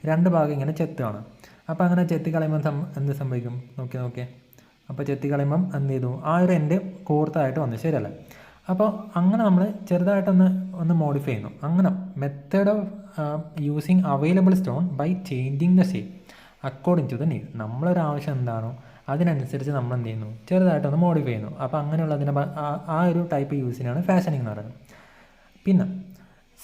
2 ഭാഗം ഇങ്ങനെ ചെത്തുകയാണ്. അപ്പോൾ അങ്ങനെ ചെത്തി കളയുമ്പോൾ എന്ത് സംഭവിക്കും? നോക്കിയേ. അപ്പോൾ ചെത്തി കളയുമ്പം എന്ത് ചെയ്തു, ആ ഒരു എൻഡ് കോർത്തായിട്ട് വന്നു, ശരിയല്ല? അപ്പോൾ അങ്ങനെ നമ്മൾ ചെറുതായിട്ടൊന്ന് മോഡിഫൈ ചെയ്യുന്നു. അങ്ങനെ method of using available stone by changing the shape according to the need. നമ്മളൊരാവശ്യം എന്താണോ അതിനനുസരിച്ച് നമ്മൾ എന്ത് ചെയ്യുന്നു, ചെറുതായിട്ടൊന്ന് മോഡിഫൈ ചെയ്യുന്നു. അപ്പോൾ അങ്ങനെയുള്ളതിനെ ആ ഒരു ടൈപ്പ് യൂസിനാണ് ഫാഷനിങ് എന്ന് പറയുന്നത്. പിന്നെ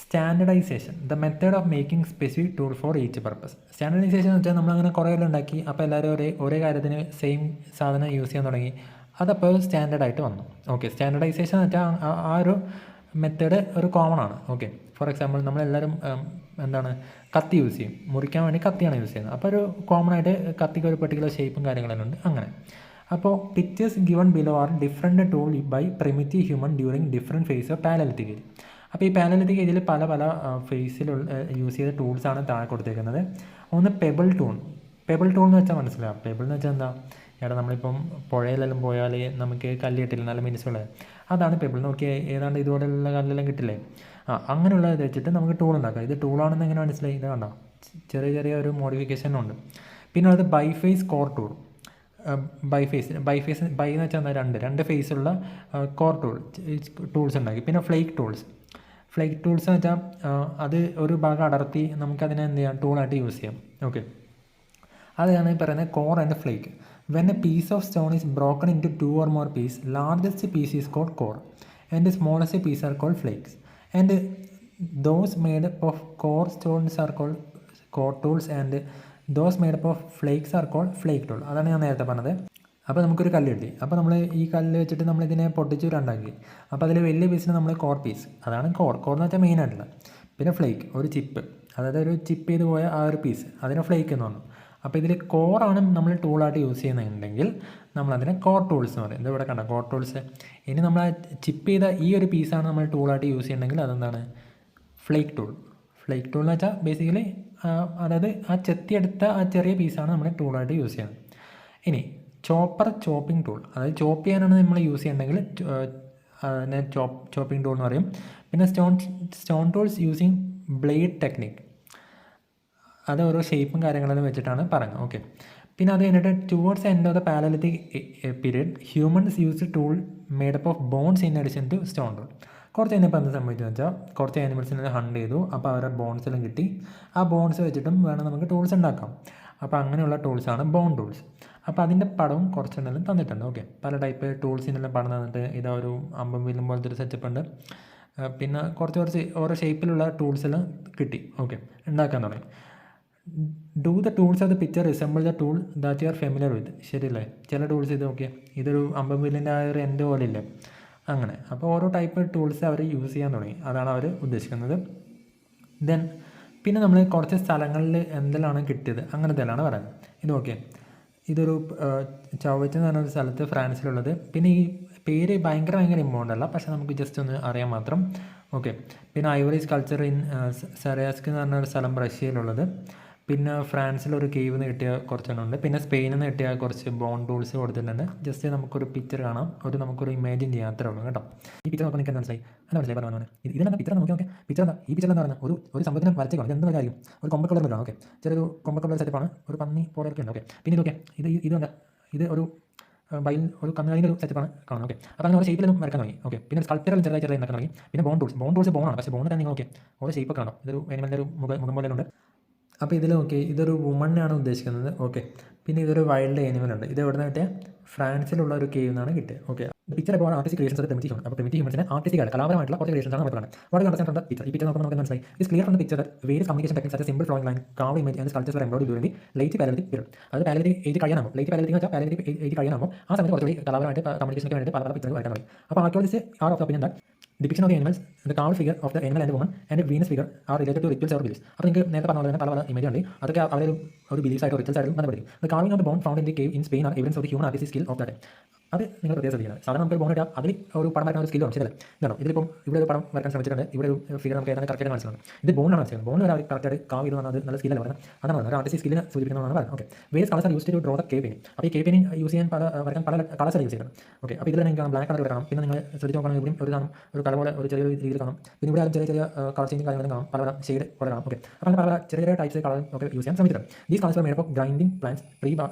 standardisation, the method of making specific tool for each purpose. Standardisation എന്ന് വെച്ചാൽ നമ്മളങ്ങനെ കുറേ ഉണ്ടാക്കി, അപ്പോൾ എല്ലാവരും ഒരേ കാര്യത്തിന് സെയിം സാധനം യൂസ് ചെയ്യാൻ തുടങ്ങി. അതപ്പോൾ സ്റ്റാൻഡേർഡായിട്ട് വന്നു. ഓക്കെ, സ്റ്റാൻഡർഡൈസേഷൻ എന്ന് വെച്ചാൽ ആ ഒരു മെത്തേഡ് ഒരു കോമൺ ആണ്. ഓക്കെ, ഫോർ എക്സാമ്പിൾ നമ്മളെല്ലാവരും എന്താണ്, കത്തി യൂസ് ചെയ്യും, മുറിക്കാൻ വേണ്ടി കത്തിയാണ് യൂസ് ചെയ്യുന്നത്. അപ്പോൾ ഒരു കോമൺ ആയിട്ട് കത്തിക്ക് ഒരു പെർട്ടിക്കുലർ ഷേപ്പും കാര്യങ്ങളെല്ലാം ഉണ്ട്. അങ്ങനെ അപ്പോൾ pictures given below are different tool by primitive human during different phase of Palaeolithic age. അപ്പോൾ ഈ പാലിയോലിത്തിക് ഏജിൽ പല ഫേസിലുള്ള യൂസ് ചെയ്ത ടൂൾസാണ് താഴെ കൊടുത്തേക്കുന്നത്. ഒന്ന് പെബിൾ ടൂൾ എന്ന് വെച്ചാൽ മനസ്സിലാവും. പെബിൾ എന്ന് വെച്ചാൽ എന്താ? നമ്മളിപ്പം പുഴയിലെല്ലാം പോയാൽ നമുക്ക് കല്ല് കിട്ടില്ല, നല്ല മിനുസുള്ള, അതാണ് പെബിൾ. നോക്കി ഏതാണ്ട് ഇതുപോലെയുള്ള കല്ലെല്ലാം കിട്ടില്ലേ? അങ്ങനെയുള്ള ഇത് വെച്ചിട്ട് നമുക്ക് ടൂൾ ഉണ്ടാക്കാം. ഇത് ടൂളാണെന്ന് എങ്ങനെ മനസ്സിലായി? ഇത് കണ്ടോ, ചെറിയ ഒരു മോഡിഫിക്കേഷനുണ്ട്. പിന്നെ അത് ബൈഫേസ് കോർ ടൂൾ. ബൈഫേസ് എന്ന് വെച്ചാൽ രണ്ട് ഫേസുള്ള കോർ ടൂൾസ് ഉണ്ടാക്കി. പിന്നെ ഫ്ലേക്ക് ടൂൾസ് എന്ന് വെച്ചാൽ അത് ഒരു ഭാഗം അടർത്തി നമുക്കതിനെ എന്ത് ചെയ്യാം, ടൂളായിട്ട് യൂസ് ചെയ്യാം. ഓക്കെ, അതാണ് ഈ പറയുന്നത് core and flake. When a piece of stone is broken into 2 or more pieces, largest piece is called core and the smallest piece are called flakes. And those made up of core stones are called core tools and those made up of flakes are called flake tool. അതാണ് ഞാൻ നേരത്തെ പറഞ്ഞത്. അപ്പോൾ നമുക്കൊരു കല്ല് കിട്ടി. അപ്പോൾ നമ്മൾ ഈ കല്ല് വെച്ചിട്ട് നമ്മളിതിനെ പൊട്ടിച്ച് ഉണ്ടാക്കി. അപ്പോൾ അതിൽ വലിയ പീസിന് നമ്മൾ കോർ പീസ്, അതാണ് കോർ എന്ന് വെച്ചാൽ മെയിനായിട്ടുള്ള. പിന്നെ ഫ്ലേക്ക്, ഒരു ചിപ്പ്, അതായത് ഒരു ചിപ്പ് ചെയ്ത് പോയ ആ ഒരു പീസ്, അതിനെ ഫ്ലേക്ക് എന്ന് പറഞ്ഞു. അപ്പോൾ ഇതിൽ കോറാണ് നമ്മൾ ടൂളായിട്ട് യൂസ് ചെയ്യുന്നുണ്ടെങ്കിൽ നമ്മളതിനെ കോർ ടൂൾസ് എന്ന് പറയും. ഇവിടെ കണ്ട കോർ ടൂൾസ്. ഇനി നമ്മൾ ആ ചിപ്പ് ചെയ്ത ഈ ഒരു പീസാണ് നമ്മൾ ടൂളായിട്ട് യൂസ് ചെയ്യുന്നുണ്ടെങ്കിൽ അതെന്താണ്? ഫ്ലേക്ക് ടൂൾ എന്ന് വെച്ചാൽ ബേസിക്കലി അതായത് ആ ചെത്തിയെടുത്ത ആ ചെറിയ പീസാണ് നമ്മൾ ടൂളായിട്ട് യൂസ് ചെയ്യുന്നത്. ഇനി ചോപ്പിംഗ് ടൂൾ, അതായത് ചോപ്പ് ചെയ്യാനാണ് നമ്മൾ യൂസ് ചെയ്യുന്നുണ്ടെങ്കിൽ അതിനെ ചോപ്പിംഗ് ടൂൾ എന്ന് പറയും. പിന്നെ stone tools using blade technique, അത് ഓരോ ഷേപ്പും കാര്യങ്ങളെല്ലാം വെച്ചിട്ടാണ് പറയുന്നത്. ഓക്കെ, പിന്നെ അത് കഴിഞ്ഞിട്ട് towards end of the Palaeolithic period humans use tool made up of bones in addition to stone tool. കുറച്ച് കഴിഞ്ഞപ്പോൾ എന്ത് സംഭവിച്ചെന്ന് വെച്ചാൽ കുറച്ച് ആനിമൽസിനെ ഹണ്ട് ചെയ്തു. അപ്പോൾ അവരുടെ ബോൺസ് എല്ലാം കിട്ടി. ആ ബോൺസ് വെച്ചിട്ടും വേണം നമുക്ക് ടൂൾസ് ഉണ്ടാക്കാം. അപ്പോൾ അങ്ങനെയുള്ള ടൂൾസാണ് ബോൺ ടൂൾസ്. അപ്പോൾ അതിൻ്റെ പടവും കുറച്ചെണ്ണം തന്നിട്ടുണ്ട്. ഓക്കെ, പല ടൈപ്പ് ടൂൾസിനെല്ലാം പടം തന്നിട്ട് ഇതാ ഒരു അമ്പം വില്ലും പോലത്തെ ഒരു സെറ്റപ്പ് ഉണ്ട്. പിന്നെ കുറച്ച് ഓരോ ഷേപ്പിലുള്ള ടൂൾസെല്ലാം കിട്ടി. ഓക്കെ, ഉണ്ടാക്കാൻ തുടങ്ങി. Do the tools of the picture resemble the tool that you are familiar with. ശരിയല്ലേ? ചില ടൂൾസ് ഇത് നോക്കിയാൽ ഇതൊരു അമ്പം വില്ലിൻ്റെ ആ ഒരു എൻഡ് പോലെ ഇല്ലേ, അങ്ങനെ. അപ്പോൾ ഓരോ ടൈപ്പ് ടൂൾസ് അവർ യൂസ് ചെയ്യാൻ തുടങ്ങി. അതാണ് അവർ ഉദ്ദേശിക്കുന്നത്. ദെൻ പിന്നെ നമ്മൾ കുറച്ച് സ്ഥലങ്ങളിൽ എന്തെല്ലാം കിട്ടിയത് അങ്ങനത്തെല്ലാണ് പറയുന്നത്. ഇത് ഓക്കെ, ഇതൊരു ചവറ്റ് എന്ന് പറഞ്ഞൊരു സ്ഥലത്ത് ഫ്രാൻസിലുള്ളത്. പിന്നെ ഈ പേര് ഭയങ്കര ഇമ്പോർട്ടൻ്റ് അല്ല, പക്ഷേ നമുക്ക് ജസ്റ്റ് ഒന്ന് അറിയാൻ മാത്രം. ഓക്കെ, പിന്നെ ഐവറി സ്കൾച്ചർ ഇൻ സെറിയാസ്ക് എന്ന് പറഞ്ഞൊരു സ്ഥലം റഷ്യയിലുള്ളത്. പിന്നെ ഫ്രാൻസിലൊരു കേവ് നിന്ന് കിട്ടിയ കുറച്ചെണ്ണം ഉണ്ട്. പിന്നെ സ്പെയിനിൽ നിന്ന് കിട്ടിയ കുറച്ച് ബോൺ ടൂൾസ് കൊടുത്തിട്ടുണ്ട്. ജസ്റ്റ് നമുക്കൊരു പിക്ചർ കാണാം, നമുക്കൊരു ഇമാജിൻ ചെയ്യാൻ അത്രേ ഉള്ളൂ കേട്ടോ. ഈ പിക്ചർ നോക്കാൻ എനിക്ക് മനസ്സിലായി, എന്താ മനസ്സിലായി പറഞ്ഞു. ഇതിലെന്താ പിക്ചർ നോക്കി പിക്ചർ എന്താ? ഈ പിക്ചർ എന്ന് പറഞ്ഞാൽ ഒരു സംഭവത്തിന് വരച്ചേക്കണം. ഇത് എന്ത് കാര്യം? ഒരു കൊമ്പക്കുള്ള മൃഗമാണ്. ഓക്കെ, ചെറിയൊരു കൊമ്പക്കുള്ള സെറ്റപ്പാണ്, ഒരു പന്നി പോലെയൊക്കെ ഉണ്ട്. ഓക്കെ, പിന്നെ ഇതൊക്കെ ഇതുണ്ട്, ഇത് ഒരു ഒരു കന്നുകാലിൻ്റെ ഒരു സെറ്റപ്പാണ് കാണുന്നത്. ഓക്കെ, അപ്പോൾ അങ്ങനെ ഓരോ ഷേപ്പിലൊന്നും വരക്കാൻ തുടങ്ങി. ഓക്കെ, പിന്നെ സ്കൾപ്ചറിൽ ചെറുതായി ഉണ്ടാക്കാൻ തുടങ്ങി. പിന്നെ ബോൺ ടൂൾസ് ബോണാണ്, പക്ഷേ ബോൺ തന്നെ നിങ്ങൾ ഓക്കെ ഓരോ ഷേപ്പൊക്കെ കാണാം. ഇതൊരു ആനിമലിൻ്റെ ഒരു മുഖം പോലെ ഉണ്ട്. അപ്പോൾ ഇതിൽ ഓക്കെ ഇതൊരു വുമണ്ണാണ് ഉദ്ദേശിക്കുന്നത്. ഓക്കെ, പിന്നെ ഇതൊരു വൈൽഡ് ആനിമലുണ്ട്. ഇത് എവിടെ നിന്ന് കിട്ടിയ? ഫ്രാൻസിലുള്ള ഒരു കേവ് നിന്നാണ് കിട്ടിയത്. ഓക്കെ, പിക്ചർ ഇപ്പോൾ artist creations of primitive human. അപ്പോൾ പ്രിമിറ്റീവ് ഹ്യൂമൻസിനെ ആർട്ടിസ്റ്റിക്കാണ് കലാപരമായിട്ടുള്ള കുറച്ച് ക്രിയേഷൻസ് ആണ് നമ്മൾ. വളരെ അണ്ടർസ്റ്റാൻഡ് ഫ്രം ദ പിക്ചർ. ഈ പിക്ചർ നോക്കുമ്പോൾ നമുക്ക് മനസ്സിലായി is clear from the picture that various communication techniques as simple flowing line, carve image and sculptures were employed during the late Palaeolithic period. അത് പാലലിറ്റിക് ഏജ് കഴിയാനാകുമ്പോൾ, ലേറ്റ് പാലലിറ്റിക് എന്ന് വെച്ചാൽ പാലലിറ്റിക് ഏജ് കഴിയാനാകുമ്പോൾ ആ സമയത്ത് കുറച്ചുകൂടി കലാപരമായിട്ട് കമ്മ്യൂണിക്കേഷനൊക്കെ വേണ്ടിയിട്ട് പല പിക്ചർ വരക്കാൻ തുടങ്ങി. അപ്പോൾ archaeologist are of opinion that depiction of the animals, the carved figure of the animal and the woman and the Venus figure are related to rituals or beliefs. അപ്പോൾ നിങ്ങൾക്ക് നേരത്തെ പറഞ്ഞ പോലെ തന്നെ പല ഇമേജ് ഉണ്ട്. അതൊക്കെ അവരെ ഒരു ബിലീഫ്സ് ആയിട്ടോ റിച്വൽസ് ആയിട്ടും ബന്ധപ്പെടും. The carving of the bone found in the cave in Spain are evidence of the human artistic skill of that time. അത് നിങ്ങൾ പ്രത്യേകം ശ്രദ്ധിക്കണം. സാധാരണ നമുക്ക് ബോൺ ഇടാം, അതിൽ ഒരു പടം വരയ്ക്കുന്ന ഒരു സ്കില്ലാണ്. ശരിയല്ലേ? ഇതാണോ ഇതിലിപ്പം ഇവിടെ ഒരു പടം വരയ്ക്കാൻ ശ്രമിച്ചിട്ടുണ്ട്. ഇവിടെ ഒരു ഫിഗർ നമുക്ക് ഏതാണ് കറക്റ്റായിട്ട് മനസ്സിലാണ്. ഇത് ബോണിലാണ് മനസ്സിലാക്കുന്നത്. ബോണിൽ അവർ കറക്റ്റായിട്ട് കാവ് ചെയ്ത് പറഞ്ഞാൽ അത് നല്ല സ്കില്ലല്ല പറയുന്നത്. അതാണ് പറയുന്നത്, ഒരു ആർട്ടിസ്റ്റ് സ്കില്ലിനെ സൂചിപ്പിക്കുന്നതാണ് പറയുന്നത്. Okay, various colours are use to draw the cave painting. അപ്പോൾ ഈ കേവ് പെയിന്റിംഗ് യൂസ് ചെയ്യാൻ വരയ്ക്കാൻ പല കളേഴ്സ് യൂസ് ചെയ്യുന്നത്. ഓക്കെ, അപ്പോൾ ഇതിൽ നിങ്ങൾക്ക് ബ്ലാക്ക് കളർ കാണാം. പിന്നെ നിങ്ങൾ ശ്രദ്ധിച്ച് നോക്കുകയാണെങ്കിൽ ഇവിടെയും ഒരു കളർ പോലെ ഒരു ചെറിയ രീതിയിൽ കാണാം. പിന്നെ ഇവിടെ ചെറിയ കളർ ചേഞ്ചിങ് കാര്യങ്ങളും കാണാം, പല ഷെയ്ഡ് പോലെ കാണാം. ഓക്കെ, അപ്പോൾ പല ചെറിയ ടൈപ്സ് കളർ ഒക്കെ യൂസ് ചെയ്യാൻ ശ്രമിച്ചിട്ടുണ്ട്. These colours are made of grinding plants,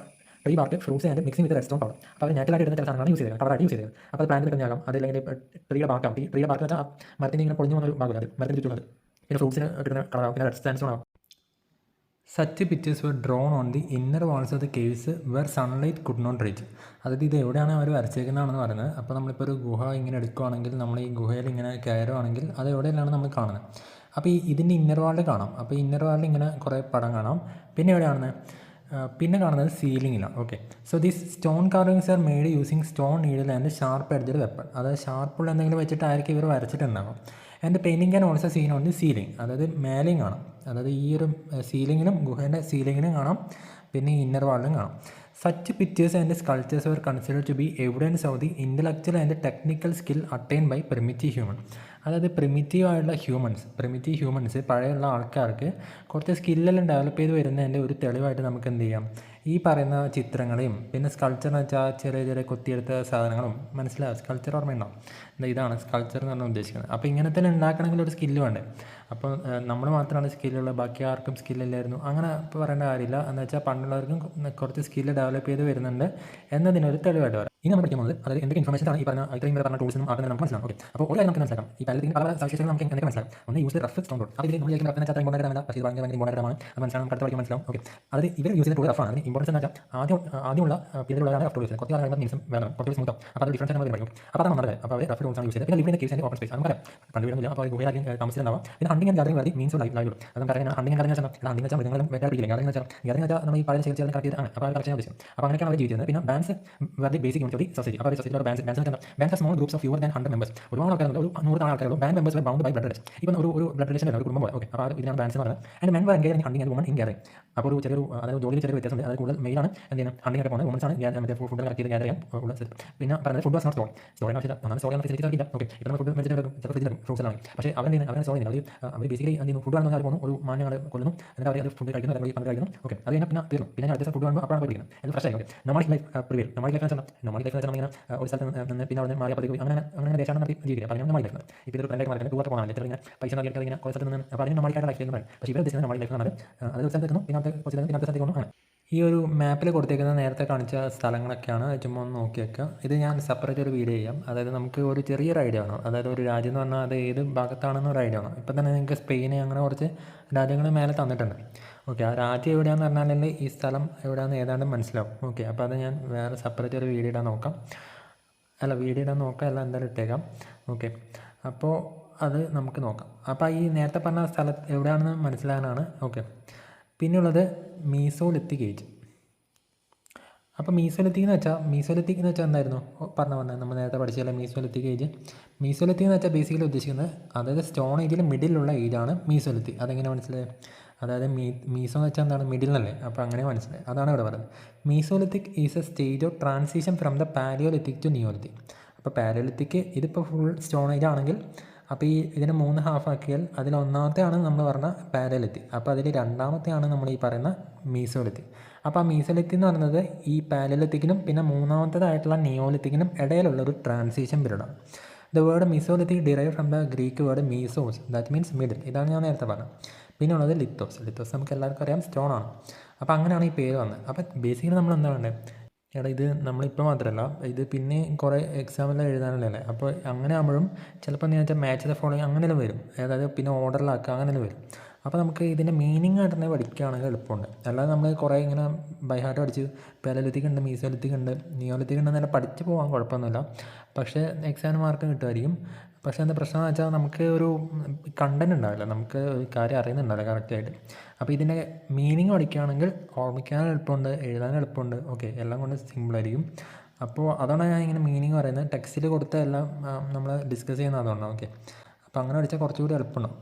tree bark, fruits and mixing with red stone powder. അപ്പോൾ അത് നാച്ചുറലായിട്ട് ഇടുന്ന ചില സാധനങ്ങളാണ് യൂസ് ചെയ്തത്, കളറായിട്ട് യൂസ് ചെയ്തത്. അപ്പോൾ അത് പ്ലാന്റിൽ തന്നെയാകാം, അതല്ലെങ്കിൽ ട്രീയുടെ ബാർക്കാവും. ട്രീയുടെ ബാർക്ക് എന്ന് വെച്ചാൽ മരത്തിൻ്റെ ഇങ്ങനെ പൊളിഞ്ഞു വന്നൊരു ഭാഗം, അത് മരത്തിന് ചുറ്റുള്ളത്. പിന്നെ ഫ്രൂട്ട്സിന് കിട്ടുന്ന കളറാവും, പിന്നെ റെഡ് സാൻഡ്സ്റ്റോൺ ആവും. Such pictures were drawn on the inner walls of the caves where sunlight could not reach. അതായത് ഇത് എവിടെയാണ് അവർ വരച്ചേക്കുന്നതാണെന്ന് പറയുന്നത്. അപ്പോൾ നമ്മളിപ്പോൾ ഒരു ഗുഹ ഇങ്ങനെ എടുക്കുകയാണെങ്കിൽ, നമ്മൾ ഈ ഗുഹയിൽ ഇങ്ങനെ കയറുകയാണെങ്കിൽ അത് എവിടെയെല്ലാം നമ്മൾ കാണുന്നത്. അപ്പോൾ ഇതിൻ്റെ ഇന്നർ വാളിൽ കാണാം. അപ്പോൾ ഇന്നർ വാളിൽ ഇങ്ങനെ കുറേ പടം കാണാം. പിന്നെ എവിടെയാണ്? പിന്നെ കാണുന്നത് സീലിങ്ങിലാണ്. Okay, so these stone carvings are made using stone needle and sharp edged weapon. അതായത് ഷാർപ്പുള്ള എന്തെങ്കിലും വെച്ചിട്ടായിരിക്കും ഇവർ വരച്ചിട്ടുണ്ടാകും. And painting can also seen on the ceiling. അതായത് മേലെയും കാണാം, അതായത് ഈ ഒരു സീലിങ്ങിലും ഗുഹേൻ്റെ സീലിങ്ങിലും കാണാം, പിന്നെ ഇന്നർ വാളിലും കാണാം. Such pictures and sculptures were considered to be evidence of the intellectual and technical skill attain by primitive human. അതായത് പ്രിമിറ്റീവ് ആയിട്ടുള്ള ഹ്യൂമൻസ് പഴയുള്ള ആൾക്കാർക്ക് കുറച്ച് സ്കില്ലെല്ലാം ഡെവലപ്പ് ചെയ്ത് വരുന്നതിൻ്റെ ഒരു തെളിവായിട്ട് നമുക്ക് എന്ത് ചെയ്യാം, ഈ പറയുന്ന ചിത്രങ്ങളെയും പിന്നെ സ്കൾച്ചർ എന്ന് വെച്ചാൽ ചെറിയ കൊത്തിയെടുത്ത സാധനങ്ങളും മനസ്സിലാവും. സ്കൾച്ചർ ഓർമ്മയുണ്ടാവും, ഇതാണ് സ്കൾച്ചർ എന്ന് പറഞ്ഞാൽ ഉദ്ദേശിക്കുന്നത്. അപ്പോൾ ഇങ്ങനത്തെ ഉണ്ടാക്കണമെങ്കിൽ ഒരു സ്കില്ല് വേണ്ടേ. അപ്പോൾ നമ്മൾ മാത്രമാണ് സ്കില്ലുള്ള, ബാക്കി ആർക്കും സ്കില്ലില്ലായിരുന്നു അങ്ങനെ പറയേണ്ട കാര്യമില്ല. എന്ന് വെച്ചാൽ പണ്ടുള്ളവർക്കും കുറച്ച് സ്കില്ല് ഡെവലപ്പ് ചെയ്ത് വരുന്നുണ്ട് എന്നതിനൊരു തെളിവായിട്ട് വരാം. ഇനി നമ്മൾ പഠിക്കുന്നത് അതായത് എന്തൊക്കെ ഇൻഫർമേഷൻ ആണ് ഈ ഇത്രയും പറഞ്ഞ ടൂൾസിനും ആർക്കും നമുക്ക് മനസ്സിലാവും. ഓക്കെ, അപ്പോൾ ഒരു കാര്യം നമുക്ക് മനസ്സിലാക്കാം, ഈ പാലറ്റിന് പല സവിശേഷതകൾ നമുക്ക് എന്തൊക്കെ മനസ്സിലാവും. ഒന്ന് യൂസ് റഫ് സ്റ്റോൺ ടൂൾ. അതിൽ നമ്മൾ റഫ് എന്ന് വെച്ചാൽ ഇമ്പോർട്ടൻ്റ് ആണ്, പക്ഷേ ഭയങ്കര ഇമ്പോർട്ടൻ്റ് ആണ്, അത് മനസ്സിലാവും, കടത്ത് പഠിക്കാൻ മനസ്സിലാവും. ഓക്കെ, അത് ഇവർ യൂസ് ചെയ്യുന്ന ടൂൾ റഫാണ്. അതിന് ഇമ്പോർട്ടൻസ് എന്ന് വെച്ചാൽ ആദ്യമുള്ള പീരിയഡിലുള്ളതാണ് റഫ് ടൂൾ യൂസ്. കുറച്ച് കാലം മീൻസും വേണം, കുറച്ച് സ്മൂത്ത്. അപ്പോൾ അത് ഡിഫറൻസ് നമ്മൾ പഠിക്കും. അപ്പോൾ അതാണ് നല്ലത്. അപ്പോൾ അവർ റഫ് ടൂൾസാണ് യൂസ് ചെയ്തത്. പിന്നെ ഇവിടെ കേസ് ഓപ്പൺ സ്പേസ് നമുക്ക് കണ്ടുവരുന്നില്ല. അപ്പോൾ ഗുഹയാലും താമസിച്ചിട്ടുണ്ടാവും. പിന്നെ ഹണ്ടിങ് ആൻഡ് ഗാദറിംഗ് വരെ മീൻസ് ലൈവ് അതും പറയുന്നത് ഹണ്ടിങ് ഗാദറിംഗ് വെച്ചാൽ ഹണ്ടിങ് വെച്ചാൽ മൃഗങ്ങളും വേട്ടാടിക്കില്ല. ഗാദറിംഗ് വെച്ചാൽ നമ്മൾ ഈ പഴയ ശേഖരിച്ച് കറക്റ്റ് ചെയ്ത് അപ്പോൾ അത് കറക്റ്റ് ഉദ്ദേശിക്കും. അപ്പോൾ അങ്ങനെയൊക്കെയാണ് അവർ ജീവിച്ചത്. പിന്നെ ബാൻസ് വെറുതെ ബേസിക് യൂണിറ്റ് സൊസൈറ്റി. അപ്പോൾ സൊസൈറ്റിയുടെ bands small groups of fewer than 100 members. ഒരുപാട് ആൾക്കാരുണ്ട്, ഒരു 100 ആൾക്കാരുള്ളൂ. Band members were bound by blood relation. ഇപ്പം ഒരു ബ്ലഡ് റിലേഷൻ ഒരു കുടുംബം പോലെ. ഓക്കെ, അപ്പോൾ ഇതിനാണ് ബാൻസ് എന്ന് പറയുന്നത്. And men were engage in hunting and woman in gathering. അപ്പോൾ ഒരു ചെറിയൊരു അതായത് ജോലിയിൽ ചെറിയ വ്യത്യാസമുണ്ട്. അത് കൂടുതൽ മെയിലാണ് എന്ത് ചെയ്യുന്നത്, ഹണ്ടിങ് ഒക്കെ പോകുന്നത്. വുമൻസ് ആണ് മറ്റേ ഫുഡ് കളക്ട് ചെയ്ത് ഗ്യാദർ ചെയ്യാൻ ഉള്ള. പിന്നെ പറയുന്നത് ഫുഡ് വാസ് നോട്ട് സ്റ്റോറിംഗ് ആവശ്യമില്ല. ഒന്നാമത് സ്റ്റോറി ആണ് ഫെസിലിറ്റി ഇല്ല. ഓക്കെ, ഇപ്പോൾ നമ്മൾ ഫുഡ് വെച്ചിട്ട് ചില ഫ്രിഡ്ജിൽ ഫ്രൂട്ട്സ് ആണ്, പക്ഷേ അവരെ സ്റ്റോറി ചെയ്യുന്നത് അവർ ബേസിക്കലി എന്ത് ചെയ്യുന്നു, ഫുഡ് കാണുന്ന പോകുന്നു, ഒരു മാന്യങ്ങളെ കൊല്ലുന്നു, എന്നിട്ട് അവർ അത് ഫുഡ് കഴിക്കുന്നു, അല്ലെങ്കിൽ പണ്ട് കഴിക്കുന്നു. ഓക്കെ, അത് കഴിഞ്ഞാൽ പിന്നെ തീർന്നു. പിന്നെ അടുത്ത ഫുഡ് കാണുമ്പോൾ അപ്പോഴാണ് പഠിക്കുന്നത്, അത് ഫ്രഷ് ആയി. Okay, nomadic life prevail. Nomadic life ഇങ്ങനെ ഒരു സ്ഥലത്ത് നിന്ന് പിന്നെ അവിടെ മാറിയ പതിവ് അങ്ങനെ ദേശമാണ് നടത്തി ജീവിക്കുക. അപ്പോൾ നോമാഡിക് ലൈഫ്. ഇപ്പോൾ ഇതൊരു ഫ്രണ്ടായിട്ട് മാറി ടൂർ പോകാൻ ഇങ്ങനെ പൈസ നൽകിയിട്ട് ഇങ്ങനെ കുറച്ച് സ്ഥലത്ത് നിന്ന് അപ്പോൾ അതിന് നോമാഡിക്കായിട്ട് ലൈഫ് എന്ന് പറയും. പക്ഷേ ഇവരുടെ ദേശം നോമാഡിക് ലൈഫ് എന്ന് പറഞ്ഞാൽ അത് ഒരു സ്ഥലത്ത് എത്തുന്നു, പിന്നെ അടുത്ത കുറച്ച് പിന്നെ അടുത്ത സ്ഥലത്തേക്ക് പോകുന്നു. അങ്ങനെ ഈ ഒരു മാപ്പിൽ കൊടുത്തേക്കുന്ന നേരത്തെ കാണിച്ച സ്ഥലങ്ങളൊക്കെയാണ്. ചുമ്മാ ഒന്ന് നോക്കി വെക്കുക. ഇത് ഞാൻ സെപ്പറേറ്റ് ഒരു വീഡിയോ ചെയ്യാം. അതായത് നമുക്ക് ഒരു ചെറിയൊരു ഐഡിയ വേണം. അതായത് ഒരു രാജ്യം എന്ന് പറഞ്ഞാൽ അത് ഏത് ഭാഗത്താണെന്ന് ഒരു ഐഡിയ വേണം. ഇപ്പം തന്നെ നിങ്ങൾക്ക് സ്പെയിൻ അങ്ങനെ കുറച്ച് രാജ്യങ്ങൾ മേലെ തന്നിട്ടുണ്ട്. ഓക്കെ, ആ രാജ്യം എവിടെയാണെന്ന് പറഞ്ഞാലല്ലേ ഈ സ്ഥലം എവിടെയാണെന്ന് ഏതാണ്ട് മനസ്സിലാവും. ഓക്കെ, അപ്പോൾ അത് ഞാൻ വേറെ സെപ്പറേറ്റ് ഒരു വീഡിയോ ഇടാൻ നോക്കാം. വീഡിയോ ഇടാൻ നോക്കാം, അല്ല എന്തായാലും ഇട്ടേക്കാം. ഓക്കെ, അപ്പോൾ അത് നമുക്ക് നോക്കാം. അപ്പോൾ ഈ നേരത്തെ പറഞ്ഞ സ്ഥലം എവിടെയാണെന്ന് മനസ്സിലാകാനാണ്. ഓക്കെ, പിന്നെയുള്ളത് മീസോലിത്തിക് ഏജ്. അപ്പോൾ മീസോലിത്തിക് എന്ന് വെച്ചാൽ എന്തായിരുന്നു പറഞ്ഞത് നമ്മൾ നേരത്തെ പഠിച്ചല്ലേ മീസോലിത്തിക് ഏജ്. മീസോലിത്തിക് എന്ന് വെച്ചാൽ ബേസിക്കലി ഉദ്ദേശിക്കുന്നത് അതായത് സ്റ്റോൺ ഏജിൽ മിഡിലുള്ള ഏജാണ് മീസോലിത്തിക്. അതെങ്ങനെ മനസ്സിലായത്? അതായത് മീസോ എന്ന് വെച്ചാൽ എന്താണ്, മിഡിൽ എന്നല്ലേ. അപ്പോൾ അങ്ങനെ മനസ്സിലായി, അതാണ് ഇവിടെ പറയുന്നത്. Mesolithic is a stage of transition from the Palaeolithic to Neolithic. അപ്പോൾ പാലിയോലിത്തിക് ഇതിപ്പോൾ ഫുൾ സ്റ്റോൺ ഏജ് ആണെങ്കിൽ അപ്പോൾ ഈ ഇതിനെ 3 ഹാഫ് ആക്കിയാൽ അതിൽ ഒന്നാമത്തെയാണ് നമ്മൾ പറഞ്ഞ പാലിയോലിത്തിക്. അപ്പോൾ അതിൽ രണ്ടാമത്തെയാണ് നമ്മൾ ഈ പറയുന്ന മീസോലിത്തിക്. അപ്പോൾ ആ മീസോലിത്തിക് എന്ന് പറയുന്നത് ഈ പാലിയോലിത്തിക്കിനും പിന്നെ മൂന്നാമത്തേതായിട്ടുള്ള നിയോലിത്തിക്കിനും ഇടയിലുള്ള ഒരു ട്രാൻസിഷൻ പീരീഡാണ്. The word mesolithic derive from the Greek word mesos, that means middle. ഇതാണ് ഞാൻ നേരത്തെ പറഞ്ഞത്. പിന്നെ ഉള്ളത് ലിത്തോസ് നമുക്ക് എല്ലാവർക്കും അറിയാം സ്റ്റോൺ ആണ്. അപ്പോൾ അങ്ങനെയാണ് ഈ പേര് വന്നത്. അപ്പോൾ ബേസിക്കലി നമ്മൾ എന്താ വേണ്ടത്, ഇത് നമ്മളിപ്പോൾ മാത്രമല്ല ഇത് പിന്നെ കുറേ എക്സാമെല്ലാം എഴുതാനല്ലേ. അപ്പോൾ അങ്ങനെ ആകുമ്പോഴും ചിലപ്പോൾ എന്ന് വെച്ചാൽ മാച്ച് ദ ഫോളോയിങ് അങ്ങനെയെല്ലാം വരും. അതായത് പിന്നെ ഓർഡറിലാക്കുക അങ്ങനെയെല്ലാം വരും. അപ്പോൾ നമുക്ക് ഇതിൻ്റെ മീനിങ് ആയിട്ട് തന്നെ പഠിക്കുകയാണെങ്കിൽ എളുപ്പമുണ്ട്. അല്ലാതെ നമ്മൾ കുറേ ഇങ്ങനെ ബൈഹാർട്ട് പഠിച്ച് പാലിയോലിത്തിക് ഉണ്ട്, മീസോലിത്തിക് ഉണ്ട്, നിയോലിത്തിക് ഉണ്ടെന്നല്ല പഠിച്ച് പോകാൻ കുഴപ്പമൊന്നുമില്ല. പക്ഷേ എക്സാമിന് മാർക്ക് കിട്ടുമായിരിക്കും. പക്ഷേ എന്താ പ്രശ്നം എന്ന് വെച്ചാൽ നമുക്ക് ഒരു കണ്ടൻറ് ഉണ്ടാവില്ല, നമുക്ക് ഒരു കാര്യം അറിയുന്നുണ്ടാവില്ല കറക്റ്റായിട്ട്. അപ്പോൾ ഇതിൻ്റെ മീനിങ് പഠിക്കുകയാണെങ്കിൽ ഓർമ്മിക്കാൻ എളുപ്പമുണ്ട്, എഴുതാൻ എളുപ്പമുണ്ട്. ഓക്കെ, എല്ലാം കൊണ്ട് സിമ്പിളായിരിക്കും. അപ്പോൾ അതാണ് ഞാൻ ഇങ്ങനെ മീനിങ് പറയുന്നത്. ടെക്സ്റ്റിൽ കൊടുത്ത എല്ലാം നമ്മൾ ഡിസ്കസ് ചെയ്യുന്നത് അതുകൊണ്ടാണ്. ഓക്കെ, അപ്പോൾ അങ്ങനെ പഠിച്ചാൽ കുറച്ചുകൂടി എളുപ്പമുണ്ടാവും.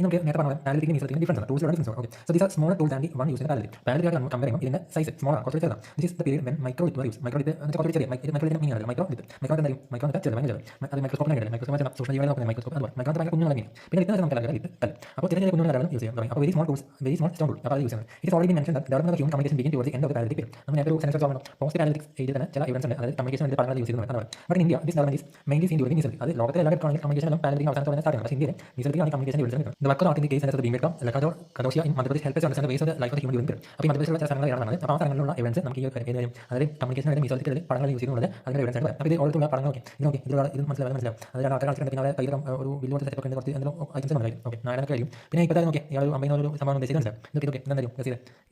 നമുക്ക് നേരത്തെ പറഞ്ഞ പാലിയോലിത്തിക് മീസോലിത്തിക് ഡിഫറൻസ് ആണ്. ടൂൾസിലാണ് difference. Okay, so these are smaller tools and one use in palaeolithic. Palaeolithic നമ്മൾ കമ്പയർ ചെയ്യുമ്പോൾ ഇതിൻ്റെ സൈസ് സ്മോളാണ്, കുറച്ച് ചെറുതാണ്. This is the period when microlith were use. Microlith എന്ന് കുറച്ച് ചെറിയ മൈക്രോലിത്തിൻ്റെ മീനിങ് ആണ് മൈക്രോലിത്ത്. മൈക്രോ എന്തായാലും മൈക്രോ എന്ന് ചെറുത്, ഭയങ്കര ചെറുത്. അത് മൈക്രോസ്കോപ്പിനെ കിട്ടില്ല. മൈക്രോസ്കോപ്പ് സൂക്ഷ്മ ജീവികളെ നോക്കുന്ന മൈക്രോസ്കോപ്പ്. അതുപോലെ മൈക്രോ ഭയങ്കര കുഞ്ഞുങ്ങളെ മീൻ. പിന്നെ ലിത്ത് നമുക്ക് കല്ല് ലിത്ത് കല്ല്. അപ്പോൾ ചെറിയ കുഞ്ഞുങ്ങളെ കല്ലാണ് യൂസ് ചെയ്യാൻ. അപ്പോൾ very small tools, very small stone tool. അപ്പോൾ അത് യൂസ് ചെയ്യുന്നത്. It is already mention that development of human communication begin towards the end of the Palaeolithic period. നമ്മൾ നേരത്തെ ഒരു സെൻസർ ഓഫ് പോസ്റ്റ് പാലിയോലിത്തിക് ഏജിൽ തന്നെ ചില എവിഡൻസ് ഉണ്ട്. അതായത് കമ്മ്യൂണിക്കേഷൻ വേണ്ടി പദങ്ങൾ യൂസ് ചെയ്യുന്നത്. But in India this development is mainly seen during Mesolithic. അത് ലോകത്തിലെ എല്ലാ ഘട്ടങ്ങളിലും കമ്മ്യൂണിക്കേഷൻ എല്ലാം പാലിയോലിത്തിക് അവസാനത്തോടെ സ്റ്റാർട്ട് ചെയ്യുന്നത്. പക്ഷേ ഇന്ത്യയിൽ മീസോലിത്തിക് ആണ് കമ്മ്യൂണിക്കേഷൻ വിളിച്ചത്. The work of case and the ബീം വെൽക്കം ലക്കാജോർ കദോഷിയ in Madhya Pradesh help to understand the ways of the life of human during period. അപ്പോൾ ഈ മധ്യപ്രദേശിലുള്ള ചില സ്ഥലങ്ങളാണ് കാണുന്നത്. അപ്പോൾ ആ സ്ഥലങ്ങളിലുള്ള എവിഡൻസ് നമുക്ക് ഈ കാര്യം അതായത് കമ്മ്യൂണിക്കേഷൻ വേണ്ടി മീസോലിത്തിക്കിൽ പടങ്ങൾ യൂസ് ചെയ്യുന്നത് അതിൻ്റെ എവിഡൻസ് ആണ്. അപ്പോൾ ഇത് ഓരോരുള്ള പടങ്ങൾ നോക്കി ഇത് നോക്കി ഇത് മനസ്സിലാവും. അതായത് ആൾക്കാർ കാണിച്ചിട്ടുണ്ട്. പിന്നെ കയ്യിൽ ഒരു ബില്ലോട്ട് സെറ്റ് ഒക്കെ കുറച്ച് എന്തെങ്കിലും ഐറ്റംസ് മനസ്സിലായി. ഓക്കെ, നാരായണൊക്കെ ആയിരിക്കും. പിന്നെ ഇപ്പോഴത്തെ നോക്കി ഇയാൾ അമ്പതിന് ഒരു സംഭവം ഉദ്ദേശിക്കുന്നത് ഇതൊക്കെ എന്തായാലും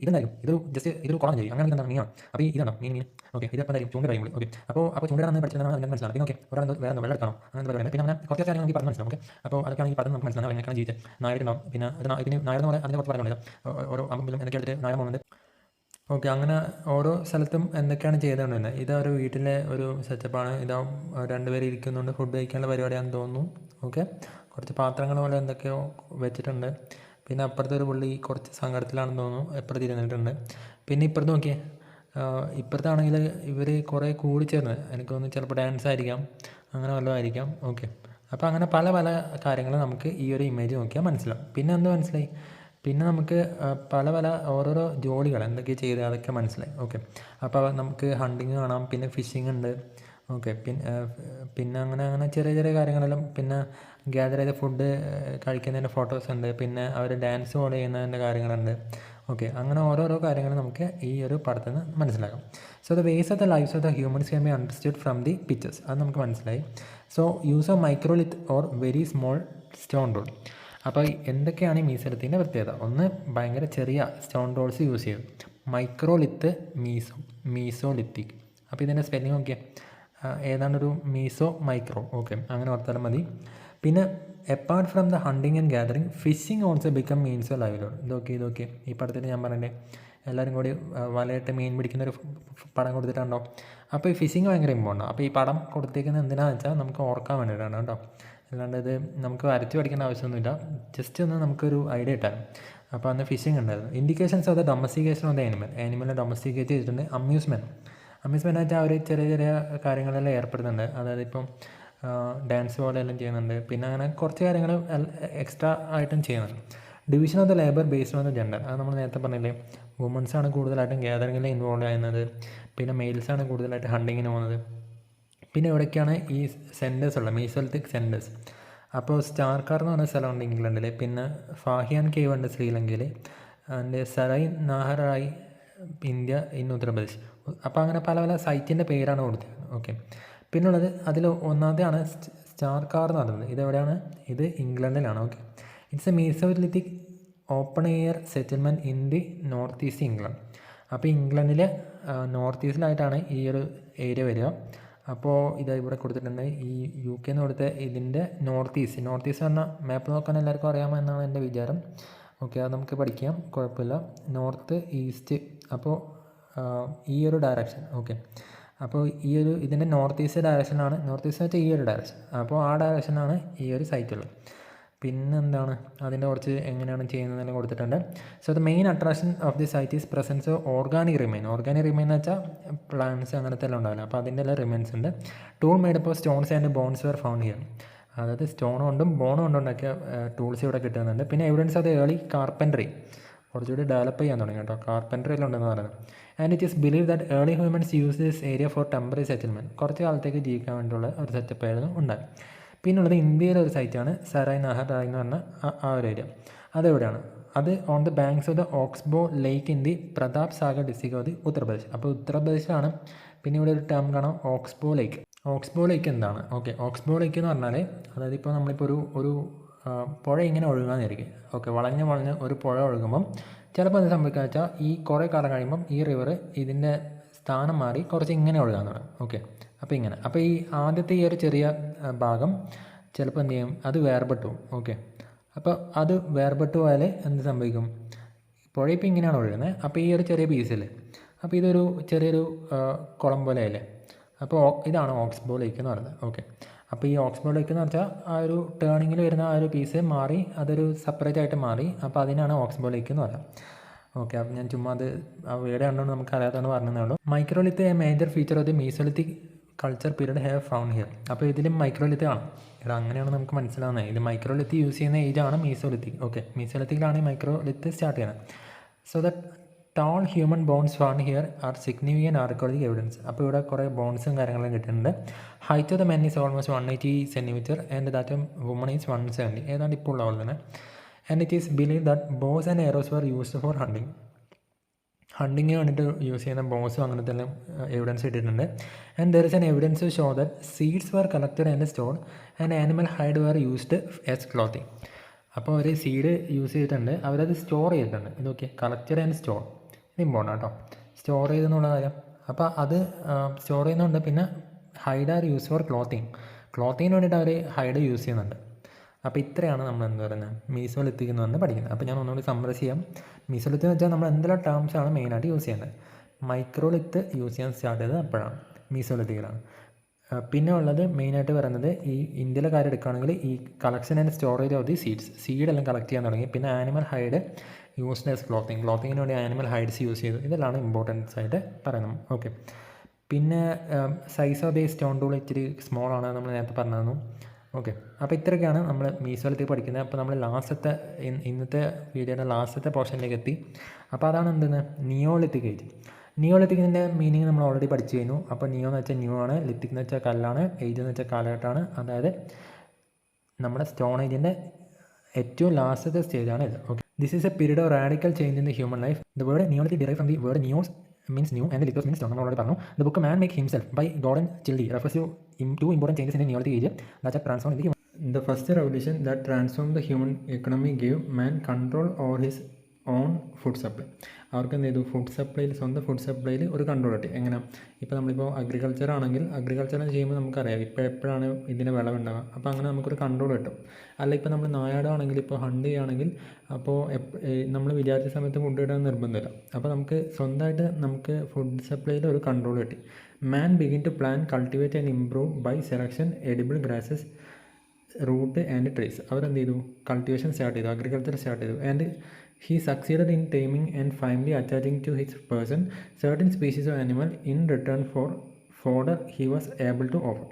ഇതെന്തായാലും ജസ്റ്റ് ഇതൊരു കോളം ചെയ്യും. അങ്ങനെ എന്താണ് മീനാണ്. അപ്പോൾ ഇതാണോ മീൻ. ഓക്കെ, ഇത് എന്തായാലും ചൂണ്ട കഴിയുമ്പോൾ. ഓക്കെ, അപ്പോൾ ചൂണ്ടയാണ് പഠിച്ചതാണ് അങ്ങനെ മനസ്സിലാവും. പിന്നെ ഓക്കെ ഒരാൾ വേറെ വെള്ളം എടുക്കണം അങ്ങനെ പറയുന്നത്. പിന്നെ അങ്ങനെ കുറച്ച് കാര്യങ്ങൾ നമുക്ക് പറഞ്ഞു മനസ്സിലാവും. ഓക്കെ, അപ്പോൾ അതൊക്കെയാണ് ഈ പഠനം നമുക്ക് മനസ്സിലാവും. എങ്ങനെയാണ് ജീവിച്ചത് നായരുണ്ടാവും. പിന്നെ ഇതിന് നായരെന്ന് പറയാൻ അതിനെ കുറച്ച് പറയുന്നത് ഓരോ അമ്പലും എന്തൊക്കെ എടുത്തിട്ട് നായർ പോകുന്നുണ്ട്. ഓക്കെ, അങ്ങനെ ഓരോ സ്ഥലത്തും എന്തൊക്കെയാണ് ചെയ്തുകൊണ്ടിരുന്നത്. ഇതാ ഒരു വീട്ടിലെ ഒരു സെറ്റപ്പാണ്. ഇതാ രണ്ടുപേരും ഇരിക്കുന്നുണ്ട്, ഫുഡ് കഴിക്കാനുള്ള പരിപാടിയാണെന്ന് തോന്നുന്നു. ഓക്കെ, കുറച്ച് പാത്രങ്ങൾ പോലെ എന്തൊക്കെയോ വെച്ചിട്ടുണ്ട്. പിന്നെ അപ്പുറത്തെ ഒരു പുള്ളി കുറച്ച് സങ്കടത്തിലാണെന്ന് തോന്നുന്നു, എപ്പുറത്ത് ഇരുന്നിട്ടുണ്ട്. പിന്നെ ഇപ്പുറത്ത് നോക്കിയേ, ഇപ്പുറത്താണെങ്കിൽ ഇവർ കുറേ കൂടി ചേർന്ന് എനിക്ക് തോന്നുന്നു ചിലപ്പോൾ ഡാൻസ് ആയിരിക്കാം, അങ്ങനെ വല്ലതും ആയിരിക്കാം. ഓക്കെ, അപ്പോൾ അങ്ങനെ പല പല കാര്യങ്ങൾ നമുക്ക് ഈ ഒരു ഇമേജ് നോക്കിയാൽ മനസ്സിലാവും. പിന്നെ എന്ത് മനസ്സിലായി, പിന്നെ നമുക്ക് പല പല ഓരോരോ ജോലികൾ എന്തൊക്കെ ചെയ്ത് അതൊക്കെ മനസ്സിലായി. ഓക്കെ, അപ്പോൾ നമുക്ക് ഹണ്ടിങ് കാണാം, പിന്നെ ഫിഷിംഗ് ഉണ്ട്. ഓക്കെ, പിന്നെ അങ്ങനെ ചെറിയ ചെറിയ കാര്യങ്ങളെല്ലാം. പിന്നെ ഗ്യാദർ ചെയ്ത ഫുഡ് കഴിക്കുന്നതിൻ്റെ ഫോട്ടോസ് ഉണ്ട്. പിന്നെ അവർ ഡാൻസ് ഫോളോ ചെയ്യുന്നതിൻ്റെ കാര്യങ്ങളുണ്ട്. ഓക്കെ, അങ്ങനെ ഓരോരോ കാര്യങ്ങൾ നമുക്ക് ഈ ഒരു പടത്തിൽ നിന്ന് മനസ്സിലാക്കാം. So the ways of the lifes of the humans can be understood from the pictures. അത് നമുക്ക് മനസ്സിലായി. So use of microlith or very small stone role. അപ്പോൾ എന്തൊക്കെയാണ് ഈ മീസോലിത്തിൻ്റെ പ്രത്യേകത? ഒന്ന്, ഭയങ്കര ചെറിയ സ്റ്റോൺ റോൾസ് യൂസ് ചെയ്യും. മൈക്രോലിത്ത്, മീസോലിത്തിക്. അപ്പോൾ ഇതിൻ്റെ സ്പെല്ലിംഗ് നോക്കിയാൽ ഏതാണ്ടൊരു മീസോ മൈക്രോ. ഓക്കെ, അങ്ങനെ ഓർത്താലും മതി. പിന്നെ apart from the hunting and gathering fishing also become means of livelihood. ഇതൊക്കെ ഈ പടത്തിൽ ഞാൻ പറഞ്ഞില്ലേ, എല്ലാവരും കൂടി വലയിട്ട് മീൻ പിടിക്കുന്നൊരു പടം കൊടുത്തിട്ടുണ്ടോ. അപ്പോൾ ഈ ഫിഷിംഗ് ഭയങ്കര ഇമ്പോർട്ടൻ്റ്. അപ്പോൾ ഈ പടം കൊടുത്തേക്കുന്നത് എന്തിനാണെന്ന് വെച്ചാൽ നമുക്ക് ഓർക്കാൻ വേണ്ടിയിട്ടാണ് കേട്ടോ. അല്ലാണ്ട് ഇത് നമുക്ക് വരച്ച് പഠിക്കേണ്ട ആവശ്യമൊന്നുമില്ല, ജസ്റ്റ് ഒന്ന് നമുക്കൊരു ഐഡിയ കിട്ടാൻ. അപ്പോൾ അന്ന് ഫിഷിംഗ് ഉണ്ടായിരുന്നു. Indications of the domestication of the ആനിമലിനെ ഡൊമസ്റ്റിക്കേറ്റ് ചെയ്തിട്ടുണ്ട്. അമ്യൂസ്മെൻറ്റ് വെച്ചാൽ അവർ ചെറിയ ചെറിയ കാര്യങ്ങളെല്ലാം ഏർപ്പെടുന്നുണ്ട്. അതായത് ഇപ്പം ഡാൻസ് പോലെയെല്ലാം ചെയ്യുന്നുണ്ട്. പിന്നെ അങ്ങനെ കുറച്ച് കാര്യങ്ങൾ എക്സ്ട്രാ ആയിട്ടും ചെയ്യുന്നുണ്ട്. Division of the labour based on the gender. അത് നമ്മൾ നേരത്തെ പറഞ്ഞില്ലേ, വുമൻസാണ് കൂടുതലായിട്ടും ഗ്യാതറിങ്ങിൽ ഇൻവോൾവ് ചെയ്യുന്നത്. പിന്നെ മെയിൽസാണ് കൂടുതലായിട്ട് ഹണ്ടിങ്ങിന് പോകുന്നത്. പിന്നെ എവിടേക്കാണ് ഈ സെൻറ്റേഴ്സ് ഉള്ളത്, മീസോലിത്തിക് സെൻറ്റേഴ്സ്. അപ്പോൾ സ്റ്റാർക്കാർ എന്ന് പറഞ്ഞ സ്ഥലമുണ്ട് ഇംഗ്ലണ്ടിൽ. പിന്നെ ഫാഹിയാൻ കേവ് ഉണ്ട് ശ്രീലങ്കയിൽ. And Sarai Nahar Rai India in Uttar Pradesh. അപ്പോൾ അങ്ങനെ പല പല സൈറ്റിൻ്റെ പേരാണ് കൊടുത്തത്. ഓക്കെ, പിന്നുള്ളത് അതിൽ ഒന്നാമത്തെയാണ് ചാർക്കാർ എന്ന് പറയുന്നത്. ഇതെവിടെയാണ്? ഇത് ഇംഗ്ലണ്ടിലാണ്. Okay, it's a mesolithic open air settlement in the north east England. അപ്പോൾ ഇംഗ്ലണ്ടിലെ നോർത്ത് ഈസ്റ്റിലായിട്ടാണ് ഈ ഒരു ഏരിയ വരിക. അപ്പോൾ ഇത് ഇവിടെ കൊടുത്തിട്ടുണ്ട്. ഈ UK എന്ന് കൊടുത്ത ഇതിൻ്റെ നോർത്ത് ഈസ്റ്റ് പറഞ്ഞാൽ മാപ്പ് നോക്കാൻ എല്ലാവർക്കും അറിയാമോ എന്നാണ് എൻ്റെ വിചാരം. ഓക്കെ, അത് നമുക്ക് പഠിക്കാം, കുഴപ്പമില്ല. നോർത്ത് ഈസ്റ്റ്, അപ്പോൾ ഈ ഒരു ഡയറക്ഷൻ. ഓക്കെ, അപ്പോൾ ഈ ഒരു ഇതിൻ്റെ നോർത്ത് ഈസ്റ്റ് ഡയറക്ഷനാണ്. നോർത്ത് ഈസ്റ്റ് വെച്ചാൽ ഈ ഒരു ഡയറക്ഷൻ. അപ്പോൾ ആ ഡയറക്ഷനാണ് ഈ ഒരു സൈറ്റുള്ളത്. പിന്നെന്താണ് അതിൻ്റെ കുറച്ച് എങ്ങനെയാണ് ചെയ്യുന്നതെന്ന് കൊടുത്തിട്ടുണ്ട്. So the main attraction of the site is presence of organic remain എന്ന് വെച്ചാൽ പ്ലാന്റ്സ് അങ്ങനത്തെ എല്ലാം ഉണ്ടാവില്ല. അപ്പോൾ അതിൻ്റെ എല്ലാം റിമെയിൻസ് ഉണ്ട്. ടൂൾ മെയ്ഡ് അപ്പോൾ stones and bones were found here. അതായത് സ്റ്റോൺ കൊണ്ടും ബോൺ കൊണ്ടും ഉണ്ടാക്കിയ ടൂൾസ് ഇവിടെ കിട്ടുന്നുണ്ട്. പിന്നെ evidence of the early carpentry, കുറച്ചുകൂടി ഡെവലപ്പ് ചെയ്യാൻ തുടങ്ങി കേട്ടോ, കാർപ്പൻട്രിയെല്ലാം ഉണ്ടെന്ന് പറയുന്നത്. And it is believe that early humans use this area for temporary settlement. കുറച്ച് കാലത്തേക്ക് ജീവിക്കാൻ വേണ്ടിയുള്ള ഒരു സെറ്റപ്പ് ആയിരുന്നു ഉണ്ടായി. പിന്നുള്ളത് ഇന്ത്യയിലെ ഒരു സൈറ്റാണ് സരായ് നഹറായ് എന്ന് പറഞ്ഞ ആ ഒരു ഏരിയ. അതെവിടെയാണ്? അത് on the banks of the oxbow lake in the Pratap Sagar district of the Uttar Pradesh. അപ്പോൾ ഉത്തർപ്രദേശിലാണ്. പിന്നെ ഇവിടെ ഒരു ടേം കാണാം, ഓക്സ്ബോ ലേക്ക്. ഓക്സ്ബോ ലേക്ക് എന്താണ്? ഓക്കെ, ഓക്സ്ബോ ലേക്ക് എന്ന് പറഞ്ഞാൽ അതായത് ഇപ്പോൾ നമ്മളിപ്പോൾ ഒരു പുഴ ഇങ്ങനെ ഒഴുകാന്നിരിക്കും. ഓക്കെ, വളഞ്ഞ് ഒരു പുഴ ഒഴുകുമ്പം ചിലപ്പോൾ എന്ത് സംഭവിക്കുക വെച്ചാൽ ഈ കുറേ കാലം കഴിയുമ്പം ഈ റിവർ ഇതിൻ്റെ സ്ഥാനം മാറി കുറച്ച് ഇങ്ങനെ ഒഴുകാൻ തുടങ്ങും. ഓക്കെ, അപ്പോൾ ഇങ്ങനെ. അപ്പോൾ ഈ ആദ്യത്തെ ഈ ഒരു ചെറിയ ഭാഗം ചിലപ്പോൾ എന്ത് ചെയ്യും, അത് വേർപെട്ടു പോകും. ഓക്കെ, അപ്പോൾ അത് വേർപെട്ടു പോയാൽ എന്ത് സംഭവിക്കും? പുഴ ഇപ്പോൾ ഇങ്ങനെയാണ് ഒഴുകുന്നത്. അപ്പോൾ ഈ ഒരു ചെറിയ പീസിൽ അപ്പോൾ ഇതൊരു ചെറിയൊരു കുളം പോലെ ആയില്ലേ. അപ്പോൾ ഇതാണ് ഓക്സ്ബോ ലേക്ക് എന്ന് പറയുന്നത്. ഓക്കെ, അപ്പോൾ ഈ ഓക്സ്ബോ ലേക്ക് എന്ന് വെച്ചാൽ ആ ഒരു ടേണിങ്ങിൽ വരുന്ന ആ ഒരു പീസ് മാറി അതൊരു സെപ്പറേറ്റ് ആയിട്ട് മാറി. അപ്പോൾ അതിനാണ് ഓക്സ്ബോ ലേക്ക് എന്ന് പറയുന്നത്. ഓക്കെ, അപ്പോൾ ഞാൻ ചുമ്മാ അത് വീട് കണ്ടുകൊണ്ട് നമുക്ക് അറിയാത്തതാണ് പറഞ്ഞതേ ഉള്ളൂ. Microlith a major feature of the mesolithic culture period have found here. അപ്പോൾ ഇതിൽ മൈക്രോലിത്ത് ആണ്. ഇവിടെ അങ്ങനെയാണ് നമുക്ക് മനസ്സിലാവുന്നത്. ഇത് മൈക്രോലിത്ത് യൂസ് ചെയ്യുന്ന ഏജാണ് മീസോലിത്തിക്. ഓക്കെ, മീസോലിത്തിക്കിലാണ് മൈക്രോലിത്ത് സ്റ്റാർട്ട് ചെയ്യുന്നത്. So the tall human bones found here are significant archaeological evidence. അപ്പോൾ ഇവിടെ കുറേ ബോൺസും കാര്യങ്ങളും കിട്ടുന്നുണ്ട്. Height of the men is almost 180 centimetre and that woman is 170. ഏതാണ്ട് ഇപ്പോൾ ഉള്ള പോലെ തന്നെ. And it is believe that bows and arrows were used for ഹണ്ടിങ്ങിന് വേണ്ടിയിട്ട് യൂസ് ചെയ്യുന്ന ബോസും അങ്ങനത്തെ എല്ലാം എവിഡൻസ് ഇട്ടിട്ടുണ്ട്. And there is an evidence show that seeds were collected and stored and animal hide were used as clothing. അപ്പോൾ അവർ സീഡ് യൂസ് ചെയ്തിട്ടുണ്ട്, അവരത് സ്റ്റോർ ചെയ്തിട്ടുണ്ട്. ഇതൊക്കെ കളക്റ്റഡ് ആൻഡ് സ്റ്റോർ, ഇത് ഇമ്പോർട്ടൻ്റ് കേട്ടോ, സ്റ്റോർ ചെയ്തെന്നുള്ള കാര്യം. അപ്പോൾ അത് സ്റ്റോർ ചെയ്യുന്നുണ്ട്. പിന്നെ ഹൈഡ് ആർ യൂസ് ഫോർ ക്ലോത്തിങ്ങിന് വേണ്ടിയിട്ട് അവർ ഹൈഡ് യൂസ് ചെയ്യുന്നുണ്ട്. അപ്പോൾ ഇത്രയാണ് നമ്മൾ എന്താ പറയുന്നത് മീസോലിത്തിക് എന്ന് പറഞ്ഞ് പഠിക്കുന്നത്. അപ്പോൾ ഞാൻ ഒന്നുകൂടി സമ്മറൈസ് ചെയ്യാം. മീസോലിത്ത് എന്ന് വെച്ചാൽ നമ്മൾ എന്തെല്ലാം ടേംസാണ് മെയിനായിട്ട് യൂസ് ചെയ്യുന്നത്. മൈക്രോലിത്ത് യൂസ് ചെയ്യാൻ സ്റ്റാർട്ട് ചെയ്തത് അപ്പോഴാണ്, മീസോലിത്തിക്കിലാണ്. പിന്നെ ഉള്ളത് മെയിനായിട്ട് പറയുന്നത് ഈ ഇന്ത്യയിലെ കാര്യം എടുക്കുകയാണെങ്കിൽ ഈ collection and storage of the സീഡെല്ലാം കളക്ട് ചെയ്യാൻ തുടങ്ങി. പിന്നെ ആനിമൽ ഹൈഡ് യൂസ്ഡ് ആസ് ക്ലോത്തിങ്ങിന് വേണ്ടി ആനിമൽ ഹൈഡ്സ് യൂസ് ചെയ്തു. ഇതെല്ലാം ഇമ്പോർട്ടൻസ് ആയിട്ട് പറയുന്നത്. ഓക്കെ, പിന്നെ size of the stone tool ഇച്ചിരി സ്മോൾ ആണ്, നമ്മൾ നേരത്തെ പറഞ്ഞിരുന്നു. ഓക്കെ, അപ്പോൾ ഇത്രയൊക്കെയാണ് നമ്മൾ മീസോലിത്തിക് പഠിക്കുന്നത്. അപ്പോൾ നമ്മൾ ഇന്നത്തെ വീഡിയോയുടെ ലാസ്റ്റത്തെ പോർഷനിലേക്ക് എത്തി. അപ്പോൾ അതാണ് എന്തെന്ന് നിയോലിത്തിക് ഏജ്. നിയോലിത്തിക്കിൻ്റെ മീനിങ് നമ്മൾ ഓൾറെഡി പഠിച്ചു കഴിഞ്ഞു. അപ്പോൾ നിയോ എന്ന് വെച്ചാൽ ന്യൂ ആണ്, ലിത്തിക് എന്ന് വെച്ചാൽ കല്ലാണ്, ഏജ് എന്ന് വെച്ചാൽ കാലഘട്ടമാണ്. അതായത് നമ്മുടെ സ്റ്റോൺ ഏജിൻ്റെ ഏറ്റവും ലാസ്റ്റത്തെ സ്റ്റേജാണ് ഇത്. Okay, this is A period of radical change in the human life. The word Neolithic derive from the word NIOS means new and lithos means stone. നമ്മൾ already പറഞ്ഞു. The book Man Make Himself by Gordon Childe refers to two important changes in the Neolithic age that are transformed in the human. The first revolution that transformed the human economy gave man control over his on food supply. അവർക്ക് എന്ത് ചെയ്തു, സ്വന്തം ഫുഡ് സപ്ലൈയിൽ ഒരു കൺട്രോൾ കിട്ടി. എങ്ങനെ? ഇപ്പോൾ നമ്മളിപ്പോൾ അഗ്രികൾച്ചർ ചെയ്യുമ്പോൾ നമുക്കറിയാം ഇപ്പോൾ എപ്പോഴാണ് ഇതിൻ്റെ വിളവുണ്ടാവുക. അപ്പോൾ അങ്ങനെ നമുക്കൊരു കൺട്രോൾ കിട്ടും. അല്ല ഇപ്പോൾ നമ്മൾ നായാടാണെങ്കിൽ ഇപ്പോൾ ഹണ്ട് ചെയ്യുകയാണെങ്കിൽ അപ്പോൾ നമ്മൾ വിചാരിച്ച സമയത്ത് ഫുഡ് കിട്ടാൻ നിർബന്ധമില്ല. അപ്പോൾ നമുക്ക് ഫുഡ് സപ്ലൈയിൽ ഒരു കൺട്രോൾ കിട്ടി. Man begin to plan, cultivate and improve by selection edible grasses, root and trees. അവരെന്ത് ചെയ്തു, കൾട്ടിവേഷൻ സ്റ്റാർട്ട് ചെയ്തു, അഗ്രികൾച്ചർ സ്റ്റാർട്ട് ചെയ്തു. And he succeeded in taming and finally attaching to his person certain species of animal in return for fodder he was able to offer.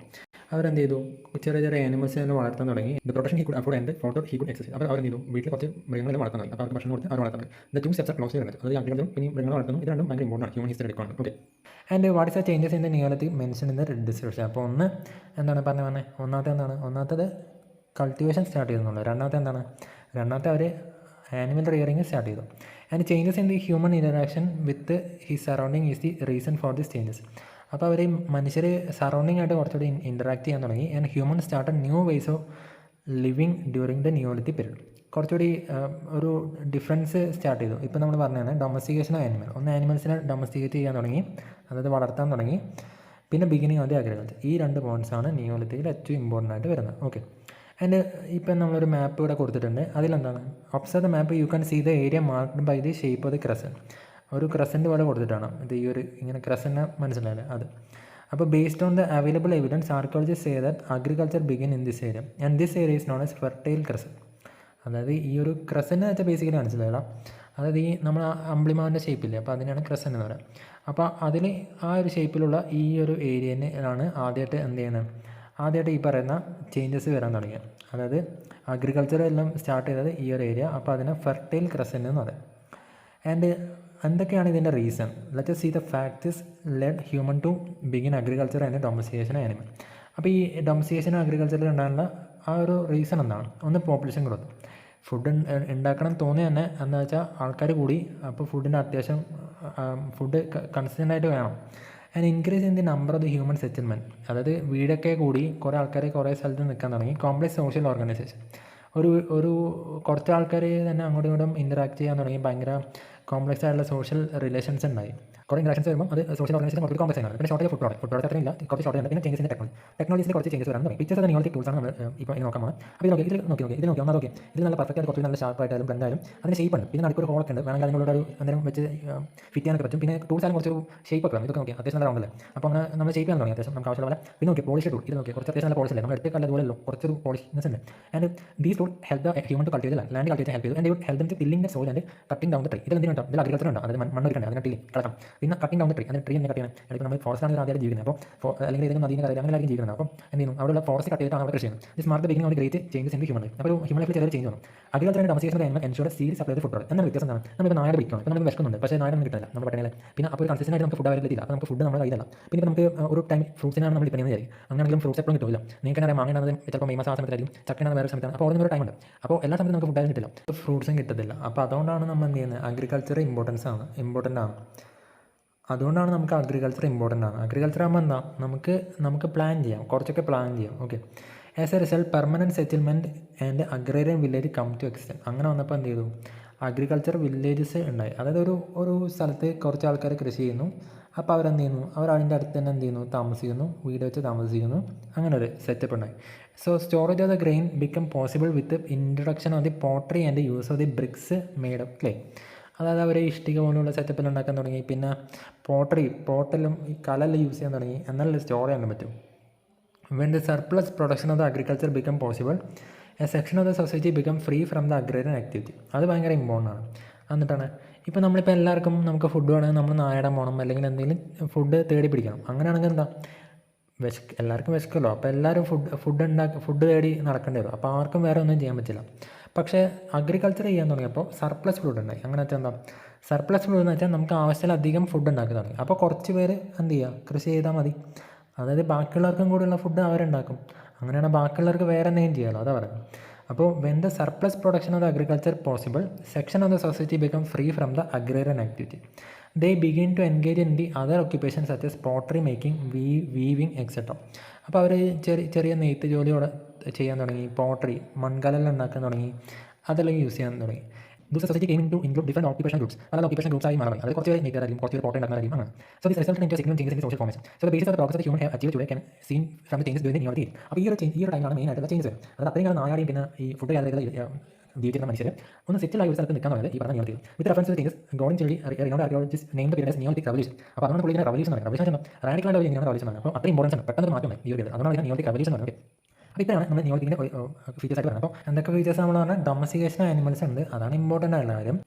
അവരെന്ത് ചെയ്തു, ചെറിയ ആനിമൽസ് തന്നെ വളർത്താൻ തുടങ്ങി. The protection he could afford and ഫോട്ടർ he could exercise. അവരെന്ത് ചെയ്തു, വീട്ടിൽ കുറച്ച് മൃഗങ്ങളെല്ലാം വളർത്താൻ തുടങ്ങി. അപ്പോൾ അവർക്ക് ഭക്ഷണം കൊടുത്ത് അവർ വളർത്താൻ തുടങ്ങി. The two steps R closely related. അതായത് അഗ്രികൾച്ചറും പിന്നെ മൃഗങ്ങൾ വളർത്തുന്നു, ഇത് രണ്ടും ഭയങ്കര ഇമ്പോർട്ടൻ്റ് ആണ് ഹ്യൂമൻ ഹിസ്റ്ററി എടുക്കുകയാണ്. Okay, and what is the changes in the Neolithic mention in the description. അപ്പോൾ എന്താണ് പറഞ്ഞത്, ഒന്നാമത്തേത് കൾട്ടിവേഷൻ സ്റ്റാർട്ട് ചെയ്തെന്നുള്ളത്. രണ്ടാമത്തെ അവർ ആനിമൽ റിയറിങ് സ്റ്റാർട്ട് ചെയ്തു. And changes in the human interaction with his surrounding is the reason for this changes. അപ്പോൾ അവർ മനുഷ്യർ സറൗണ്ടിങ് ആയിട്ട് കുറച്ചുകൂടി ഇൻറ്ററാക്ട് ചെയ്യാൻ തുടങ്ങി. And human started new ways of living during the Neolithic period. കുറച്ചുകൂടി ഒരു ഡിഫറൻസ് സ്റ്റാർട്ട് ചെയ്തു. ഇപ്പോൾ നമ്മൾ പറഞ്ഞതാണ് ഡൊമസ്റ്റിക്കേഷൻ ഓഫ് ആനിമൽ. ഒന്ന് ആനിമൽസിനെ ഡൊമസ്റ്റിക്കേറ്റ് ചെയ്യാൻ തുടങ്ങി, അതായത് വളർത്താൻ തുടങ്ങി. പിന്നെ ബിഗിനിങ് ഓഫ് ദി അഗ്രികൾച്ചർ. ഈ 2 പോയിൻറ്റ്സാണ് നിയോളിത്തിക്കിൽ ഏറ്റവും ഇമ്പോർട്ടൻ്റ് ആയിട്ട് വരുന്നത്. ഓക്കെ. ആൻഡ് ഇപ്പം നമ്മളൊരു മാപ്പ് ഇവിടെ കൊടുത്തിട്ടുണ്ട്. അതിലെന്താണ് observe the map you can see the area marked by the shape of the crescent. ഒരു ക്രസൻറ്റ് പോലെ കൊടുത്തിട്ടാണ് ഇത്. ഈ ഒരു ഇങ്ങനെ ക്രസൻറ്റ് മനസ്സിലായില്ലേ അത്. അപ്പോൾ based on the available evidence archaeologist say that agriculture begin in this area and this area is known as fertile crescent. അതായത് ഈ ഒരു ക്രസൻറ്റ് വെച്ചാൽ ബേസിക്കലി മനസ്സിലായില്ല, അതായത് ഈ നമ്മൾ അമ്പിളിമാവിൻ്റെ ഷേപ്പില്ലേ, അപ്പോൾ അതിനാണ് ക്രസൻറ്റ് എന്ന് പറയുക. അപ്പോൾ അതിൽ ആ ഒരു ഷേപ്പിലുള്ള ഈ ഒരു ഏരിയയിലാണ് ആദ്യമായിട്ട് എന്ത് ചെയ്യുന്നത്, ആദ്യമായിട്ട് ഈ പറയുന്ന ചേഞ്ചസ് വരാൻ തുടങ്ങിയത്. അതായത് അഗ്രികൾച്ചർ എല്ലാം സ്റ്റാർട്ട് ചെയ്തത് ഈ ഒരു ഏരിയ. അപ്പോൾ അതിനെ ഫെർട്ടൈൽ ക്രസൻറ്റ് എന്ന് പറയും. ആൻഡ് എന്തൊക്കെയാണ് ഇതിൻ്റെ reason? Let us see the factors led human to begin agriculture and domestication of animal. അപ്പോൾ ഈ ഡൊമസ്റ്റിക്കേഷൻ അഗ്രികൾച്ചറിൽ ഉണ്ടാകുന്ന ആ ഒരു റീസൺ എന്താണ്? ഒന്ന് പോപ്പുലേഷൻ ഗ്രോത്ത്. ഫുഡ് ഉണ്ടാക്കണം തോന്നി തന്നെ എന്താ വെച്ചാൽ ആൾക്കാർ കൂടി. അപ്പോൾ ഫുഡിൻ്റെ അത്യാവശ്യം ഫുഡ് കൺസിസ്റ്റൻ്റ് ആയിട്ട് വേണം. And increase in the number of the human settlement. അതായത് വീടൊക്കെ കൂടി കുറേ ആൾക്കാർ കുറേ സ്ഥലത്ത് നിൽക്കാൻ തുടങ്ങി. Complex social organisation. ഒരു കുറച്ച് ആൾക്കാർ തന്നെ അങ്ങോട്ടും ഇങ്ങോട്ടും ഇൻറ്ററാക്ട് ചെയ്യാൻ തുടങ്ങി. ഭയങ്കര കോംപ്ലക്സ് ആയിട്ടുള്ള സോഷ്യൽ റിലേഷൻസ് ഉണ്ടായി. കുറേ ഇൻട്രാക്ഷൻസ് വരുമ്പോൾ അത് സോഷ്യൽ ഓർഗനൈസേഷൻ കുറച്ച് കോംപ്ലക്സ് ആണ്. പിന്നെ ഷോർട്ടേജ് ഫുഡ് പ്രോഡക്റ്റ് അത്രയും ഇല്ല, കുറച്ച് ഷോർട്ടേജ് ഉണ്ട്. പിന്നെ ചേഞ്ചസ് ഇൻ ടെക്നോളജീസിൽ കുറച്ച് ചേഞ്ചസ് വരാൻ തുടങ്ങി. പിക്ചേഴ്സ് ഓഫ് നിയോളിത്തിക് ടൂൾസാണ് നമ്മൾ ഇപ്പോൾ ഇനി നോക്കാൻ പോകുന്നത്. അപ്പോൾ ഇത് നോക്കി ഒന്നാമത് ഇത് നല്ല പെർഫെക്റ്റ് ആയിട്ട് കുറച്ച് നല്ല ഷാർപ്പായിട്ടായാലും ബ്ലെൻഡായാലും അതിന് ഷേപ്പ് ഉണ്ട്. പിന്നെ നടുക്കൊരു ഹോളൊക്കെ ഉണ്ട്, വേണമെങ്കിൽ അതിനുള്ള ഒരു എന്തെങ്കിലും വെച്ച് ഫിറ്റ് ചെയ്യാനൊക്കെ പറ്റും. പിന്നെ ടൂൾസ് ആയാലും കുറച്ച് ഷേപ്പ് ഒക്കെ വേണം. ഇതൊക്കെ നോക്കി അത്യാവശ്യം നല്ല റൗണ്ടല്ലേ. അപ്പോൾ അങ്ങനെ നമ്മൾ ഷേപ്പ് ചെയ്യാൻ തുടങ്ങി അത്യാവശ്യം നമുക്ക് ആവശ്യമുള്ള. പിന്നെ നോക്കി പോളിഷ് ടൂൾ. ഇത് നോക്കി കുറച്ച് അത്യാവശ്യം നല്ല പോളിഷ് അല്ലേ, നമ്മൾ എടുത്ത് കല്ലതുപോലെയല്ലോ കുറച്ചൊരു പോളിഷ്നെസ് ഉണ്ട്. And these tool help the human to cultivate land cultivate help ചെയ്തു. And help them to tilling the soil and cutting down the tree. ഇതിൽ എന്തെങ്കിലും ഇതിൽ അഗ്രികൾച്ചർ ഉണ്ട്, അതായത് മണ്ണൊരുക്കണ്ടേ, അതിനെ ടില്ലിംഗ് കളക്കാം. പിന്നെ കട്ടിംഗ് ഡൗൺ ദ ട്രീ, അതിന് ട്രീ എന്നെ കട്ട് ചെയ്യണം. ഇപ്പോൾ നമ്മൾ ഫോറസ്റ്റ് ആണ് ആദ്യമായിട്ട് ജീവിക്കുന്നത്. അപ്പോൾ അല്ലെങ്കിൽ ഏതെങ്കിലും നദീനെ കരയിൽ അങ്ങനെ ആയിരിക്കും ജീവിക്കുന്നത്. അപ്പോൾ എന്ത് ചെയ്യുന്നു, അവിടെയുള്ള ഫോറസ്റ്റ് കട്ട് ചെയ്തിട്ടാണ് അവിടെ കൃഷി ചെയ്യുന്നത്. This mark the beginning of the great changes in the human life. അപ്പോൾ ഹ്യൂമൻ ലൈഫിൽ ചെറിയ ചേഞ്ച് വന്നു. Agriculture and domestication of animal ensure seed supply the food product. എന്നാൽ വ്യത്യാസം എന്താണ്? നമ്മളിപ്പോൾ നായയുടെ പിടിക്കണം, ഇപ്പോൾ നമുക്ക് വിശക്കുന്നുണ്ട്, പക്ഷേ നായയൊന്നും കിട്ടില്ല നമ്മൾ പട്ടണയിൽ. പിന്നെ അപ്പോൾ ഒരു കൺസിസ്റ്റൻ്റ് ആയിട്ട് നമുക്ക് ഫുഡ് അവൈലബിലിറ്റി ഇല്ല. അപ്പോൾ നമുക്ക് ഫുഡ് നമ്മുടെ കയ്യിലല്ല. പിന്നെ നമുക്ക് ഒരു ടൈം ഫ്രൂട്ട്സിനാണ് നമ്മൾ ഡിപ്പെൻഡ് ചെയ്യുന്നത്. അങ്ങനെയാണെങ്കിലും ഫ്രൂട്ട്സ് എപ്പോഴും കിട്ടില്ല. നിങ്ങൾക്ക് അറിയാം, മാങ്ങ ചിലപ്പോൾ മെയ് മാസം ആ സമയത്തായിരിക്കും, ചക്കയാണ് വേറെ സമയത്താണ്. അപ്പോൾ അതിനൊരു ടൈമുണ്ട്. അപ്പോൾ എല്ലാ സമയത്തും നമുക്ക് ഫുഡായും കിട്ടില്ല, ഫ്രൂട്ട്സും കിട്ടത്തില്ല. അപ്പോൾ അതുകൊണ്ടാണ് നമ്മൾ എന്ത് ചെയ്യുന്നത്, അഗ്രികൾച്ചർ ഇമ്പോർട്ടൻ്റ് ആണ്. അതുകൊണ്ടാണ് നമുക്ക് അഗ്രികൾച്ചർ ഇമ്പോർട്ടൻ്റ് ആണ്. അഗ്രികൾച്ചർ ആകുമ്പോൾ എന്താ, നമുക്ക് പ്ലാൻ ചെയ്യാം, കുറച്ചൊക്കെ പ്ലാൻ ചെയ്യാം. Okay. As a result permanent settlement and agrarian village come to extend. അങ്ങനെ വന്നപ്പോൾ എന്ത് ചെയ്തു, അഗ്രികൾച്ചർ വില്ലേജസ് ഉണ്ടായി. അതായത് ഒരു സ്ഥലത്ത് കുറച്ച് ആൾക്കാർ കൃഷി ചെയ്യുന്നു. അപ്പോൾ അവരെന്ത് ചെയ്യുന്നു, അവർ അതിൻ്റെ അടുത്ത് തന്നെ എന്ത് ചെയ്യുന്നു, താമസിക്കുന്നു, വീട് വെച്ച് താമസിക്കുന്നു. അങ്ങനെ ഒരു സെറ്റപ്പ് ഉണ്ടായി. So storage of the grain become possible with introduction of the pottery and use of the bricks made of clay. അതായത് അവർ ഇഷ്ടിക പോലുള്ള സെറ്റപ്പിൽ ഉണ്ടാക്കാൻ തുടങ്ങി. പിന്നെ പോട്ടെല്ലാം ഈ കലെല്ലാം യൂസ് ചെയ്യാൻ തുടങ്ങി. എന്നാലല്ലേ സ്റ്റോർ ചെയ്യാൻ പറ്റും. When the surplus production of the agriculture become possible A section of the society become free from the agrarian activity. അത് ഭയങ്കര ഇമ്പോർട്ടൻ്റ് ആണ്. എന്നിട്ടാണ് ഇപ്പോൾ നമ്മളിപ്പോൾ എല്ലാവർക്കും നമുക്ക് ഫുഡ് വേണമെങ്കിൽ നമ്മൾ നായടാൻ പോകണം, അല്ലെങ്കിൽ എന്തെങ്കിലും ഫുഡ് തേടി പിടിക്കണം. അങ്ങനെയാണെങ്കിൽ എന്താ, എല്ലാവർക്കും വിശക്കുമല്ലോ. അപ്പോൾ എല്ലാവരും ഫുഡ് തേടി നടക്കേണ്ടി വരും. അപ്പോൾ ആർക്കും വേറെ ഒന്നും ചെയ്യാൻ പറ്റില്ല. പക്ഷേ അഗ്രികൾച്ചർ ചെയ്യാൻ തുടങ്ങിയപ്പോൾ സർപ്ലസ് ഫുഡ് ഉണ്ടായി. അങ്ങനെ വെച്ചാൽ എന്താ, സർപ്ലസ് ഫുഡ് എന്ന് വെച്ചാൽ നമുക്ക് ആവശ്യത്തിലധികം ഫുഡ് ഉണ്ടാക്കി തുടങ്ങി. അപ്പോൾ കുറച്ച് പേര് എന്ത് ചെയ്യുക, കൃഷി ചെയ്താൽ മതി. അതായത് ബാക്കിയുള്ളവർക്കും കൂടിയുള്ള ഫുഡ് അവരുണ്ടാക്കും. അങ്ങനെയാണ് ബാക്കിയുള്ളവർക്ക് വേറെ എന്തെങ്കിലും ചെയ്യാമല്ലോ, അതാ പറയുന്നത്. അപ്പോൾ when the surplus production of the agriculture possible section of the society become free from the agrarian activity. They begin to engage in the other occupation such as pottery making, weaving etcetera. അപ്പോൾ അവർ ചെറിയ നെയ്ത്ത് ജോലിയോടെ ചെയ്യാൻ തുടങ്ങി. പോട്ടറി, മൺകലെല്ലാം ഉണ്ടാക്കാൻ തുടങ്ങി. അതെല്ലാം യൂസ് ചെയ്യാൻ തുടങ്ങി. Thus society came to include different occupation groups. പല ഓക്യുപ്പേഷൻ ഗ്രൂപ്പ്സ് ആയി മാറി. അത് കുറച്ച് പേര് നെയ്ത്തായിരിക്കും, കുറച്ച് പേര് പോട്ടറി ഉണ്ടാക്കാനായിരിക്കും. അങ്ങനെ so this result in significant changes in social formation. So the basis of the progress of human have achieved today can seen from the changes during the neolithic. അപ്പോൾ ഈ ഒരു ടൈമിലാണ് മെയിൻ ആയിട്ടുള്ള ചേഞ്ചസ്. അതായത് അത്രയും കാലം നായാടിയും പിന്നെ ഈ ഫുഡ് ജീവിച്ചിരുന്ന മനുഷ്യർ ഒന്ന് സെറ്റിലായി ഒരു സ്ഥലത്ത് നിൽക്കാൻ തുടങ്ങിയത് ഈ പറഞ്ഞ neolithic. With reference to changes Gordon Childe renowned archaeologist name the period as neolithic revolution. അപ്പോൾ അതുകൊണ്ട് പുള്ളിനെ റവല്യൂഷൻ പറയുന്നത്. റവല്യൂഷൻ റാഡിക്കൽ ആയിട്ട് ഇങ്ങനെയാണ് റവല്യൂഷൻ പറയുന്നത്. അപ്പോൾ അത്ര ഇമ്പോർട്ടൻസ് ആണ്, പെട്ടെന്ന് മാറ്റം ഈ ഒരു. അതുകൊണ്ടാണ് നിയോളിത്തിക് റവല്യൂഷൻ പറയുന്നത്. അപ്പോൾ ഇത്രയാണ് നമ്മൾ നിയോളിത്തിക്കിൻ്റെ ഫീച്ചേഴ്സ് ആയിട്ട് പറയുന്നത്. അപ്പോൾ എന്തൊക്കെ ഫീച്ചേഴ്സ് നമ്മൾ പറഞ്ഞാൽ ഡൊമസ്റ്റിക്കേഷൻ ആനിമൽസ് ഉണ്ട്, അതാണ് ഇമ്പോർട്ടൻ്റ് ആയിട്ടുള്ള കാര്യം.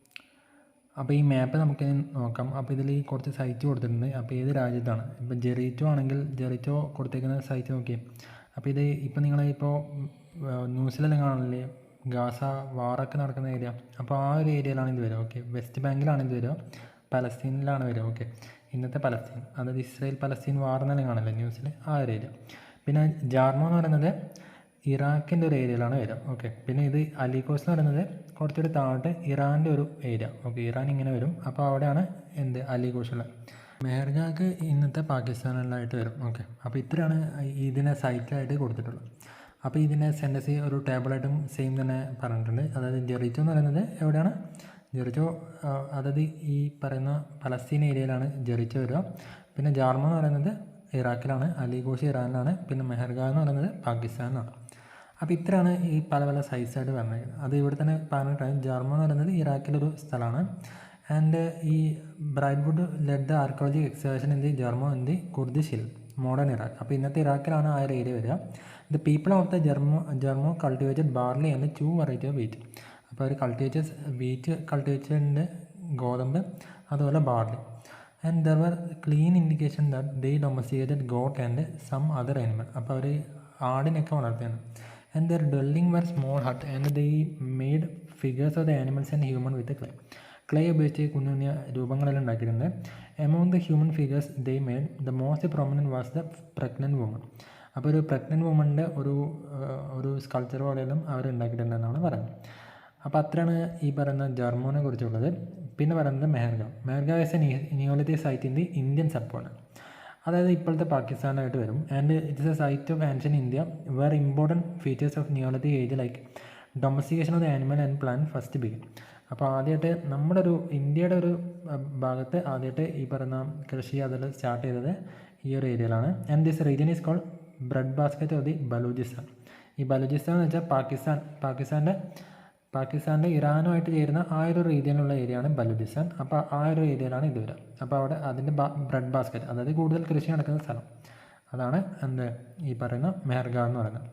അപ്പോൾ ഈ മാപ്പ് നമുക്ക് നോക്കാം. അപ്പോൾ ഇതിൽ കുറച്ച് സൈറ്റ് കൊടുത്തിട്ടുണ്ട്. അപ്പോൾ ഏത് രാജ്യത്താണ്, ഇപ്പോൾ ജെറിറ്റോ ആണെങ്കിൽ ജെറിറ്റോ കൊടുത്തേക്കുന്ന സൈറ്റ് നോക്കി. അപ്പോൾ ഇത് ഇപ്പോൾ നിങ്ങളിപ്പോൾ ന്യൂസിലെല്ലാം കാണില്ലേ, ഗാസ വാറൊക്കെ നടക്കുന്ന ഏരിയ. അപ്പോൾ ആ ഒരു ഏരിയയിലാണ് ഇത് വരിക. ഓക്കെ. വെസ്റ്റ് ബാങ്കിലാണ് ഇത് വരിക, പലസ്തീനിലാണ് വരിക. ഓക്കെ. ഇന്നത്തെ പലസ്തീൻ, അതായത് ഇസ്രായേൽ പലസ്തീൻ വാറെന്നെല്ലാം കാണില്ലേ ന്യൂസിൽ, ആ ഒരു ഏരിയ. പിന്നെ ജാർമോ എന്ന് പറയുന്നത് ഇറാഖിൻ്റെ ഒരു ഏരിയയിലാണ് വരിക. ഓക്കെ. പിന്നെ ഇത് അലിക്കോസ് എന്ന് പറയുന്നത് കുറച്ചുകൂടി താഴോട്ട് ഇറാൻ്റെ ഒരു ഏരിയ. ഓക്കെ, ഇറാൻ ഇങ്ങനെ വരും. അപ്പോൾ അവിടെയാണ് അലിഗോഷുള്ളത്. മെഹർഗാക്ക് ഇന്നത്തെ പാകിസ്ഥാനിലായിട്ട് വരും. ഓക്കെ, അപ്പോൾ ഇത്രയാണ് ഇതിനെ സൈറ്റിലായിട്ട് കൊടുത്തിട്ടുള്ളത്. അപ്പോൾ ഇതിൻ്റെ സെൻറ്റൻസി ഒരു ടേബിളായിട്ടും സെയിം തന്നെ പറഞ്ഞിട്ടുണ്ട്. അതായത് ജെറിച്ചോ എന്ന് പറയുന്നത് എവിടെയാണ്? ജെറിച്ചോ അതായത് ഈ പറയുന്ന പലസ്തീൻ ഏരിയയിലാണ് ജെറിച്ചോ വരിക. പിന്നെ ജാർമോ എന്ന് പറയുന്നത് ഇറാഖിലാണ്, അലിഗോഷ് ഇറാനിലാണ്, പിന്നെ മെഹർഗ എന്ന് പറയുന്നത് പാകിസ്ഥാനിലാണ്. അപ്പോൾ ഇത്രയാണ് ഈ പല പല സൈസായിട്ട് പറഞ്ഞത്. അത് ഇവിടെ തന്നെ പറഞ്ഞിട്ടാണ്. ജാർമോ എന്ന് പറയുന്നത് ഇറാഖിലൊരു സ്ഥലമാണ്. ആൻഡ് ഈ Braidwood led the archaeology excavation in the Jarmo in the Kurdish hill modern Iraq. അപ്പോൾ ഇന്നത്തെ ഇറാഖിലാണ് ആ ഒരു ഏരിയ വരിക. The people of the Jarmo cultivated barley and 2 variety of wheat. അപ്പോൾ അവർ വീറ്റ് കൾട്ടിവേറ്റഡ് ഗോതമ്പ്, അതുപോലെ barley. And there were clean indication that they domesticated goat and some other animal. അപ്പോൾ അവർ ആടിനൊക്കെ വളർത്തിയാണ്. And their dwelling were small hut and they made figures of the animals and human with clay ഉപയോഗിച്ച് കുഞ്ഞു കുഞ്ഞ രൂപങ്ങളെല്ലാം ഉണ്ടാക്കിയിട്ടുണ്ട്. Among the human figures they made the most prominent was the pregnant woman. അപ്പോൾ ഒരു പ്രഗ്നൻറ്റ് വുമണിൻ്റെ ഒരു സ്കൾച്ചർ പോലെയെല്ലാം അവർ ഉണ്ടാക്കിയിട്ടുണ്ടെന്നാണ് പറയുന്നത്. അപ്പോൾ അത്രയാണ് ഈ പറയുന്ന ജർമ്മോനെ കുറിച്ചുള്ളത്. പിന്നെ പറയുന്നത് Mehrgarh is a neolithic site in the Indian subcontinent. അതായത് ഇപ്പോഴത്തെ പാകിസ്ഥാനായിട്ട് വരും. And it's a site of ancient India where important features of neolithic age like domestication of the animal and plant first begin. അപ്പോൾ ആദ്യമായിട്ട് നമ്മുടെ ഇന്ത്യയുടെ ഒരു ഭാഗത്ത് ആദ്യമായിട്ട് ഈ പറയുന്ന കൃഷി അതിൽ സ്റ്റാർട്ട് ചെയ്തത് ഈ ഒരു ഏരിയയിലാണ്. And this region is called bread basket of the Baluchistan. ഈ ബലൂചിസ്ഥാൻ എന്ന് വെച്ചാൽ പാകിസ്ഥാൻ്റെ ഇറാനുമായിട്ട് ചേരുന്ന ആ ഒരു റീജിയനിലുള്ള ഏരിയയാണ് ബലൂചിസ്ഥാൻ. അപ്പോൾ ആ ഒരു ഏരിയയിലാണ് ഇത് വരിക. അപ്പോൾ അവിടെ അതിൻ്റെ ബ്രെഡ് ബാസ്ക്കറ്റ്, അതായത് കൂടുതൽ കൃഷി നടക്കുന്ന സ്ഥലം, അതാണ് ഈ പറയുന്ന മെഹർഗ എന്ന് പറയുന്നത്.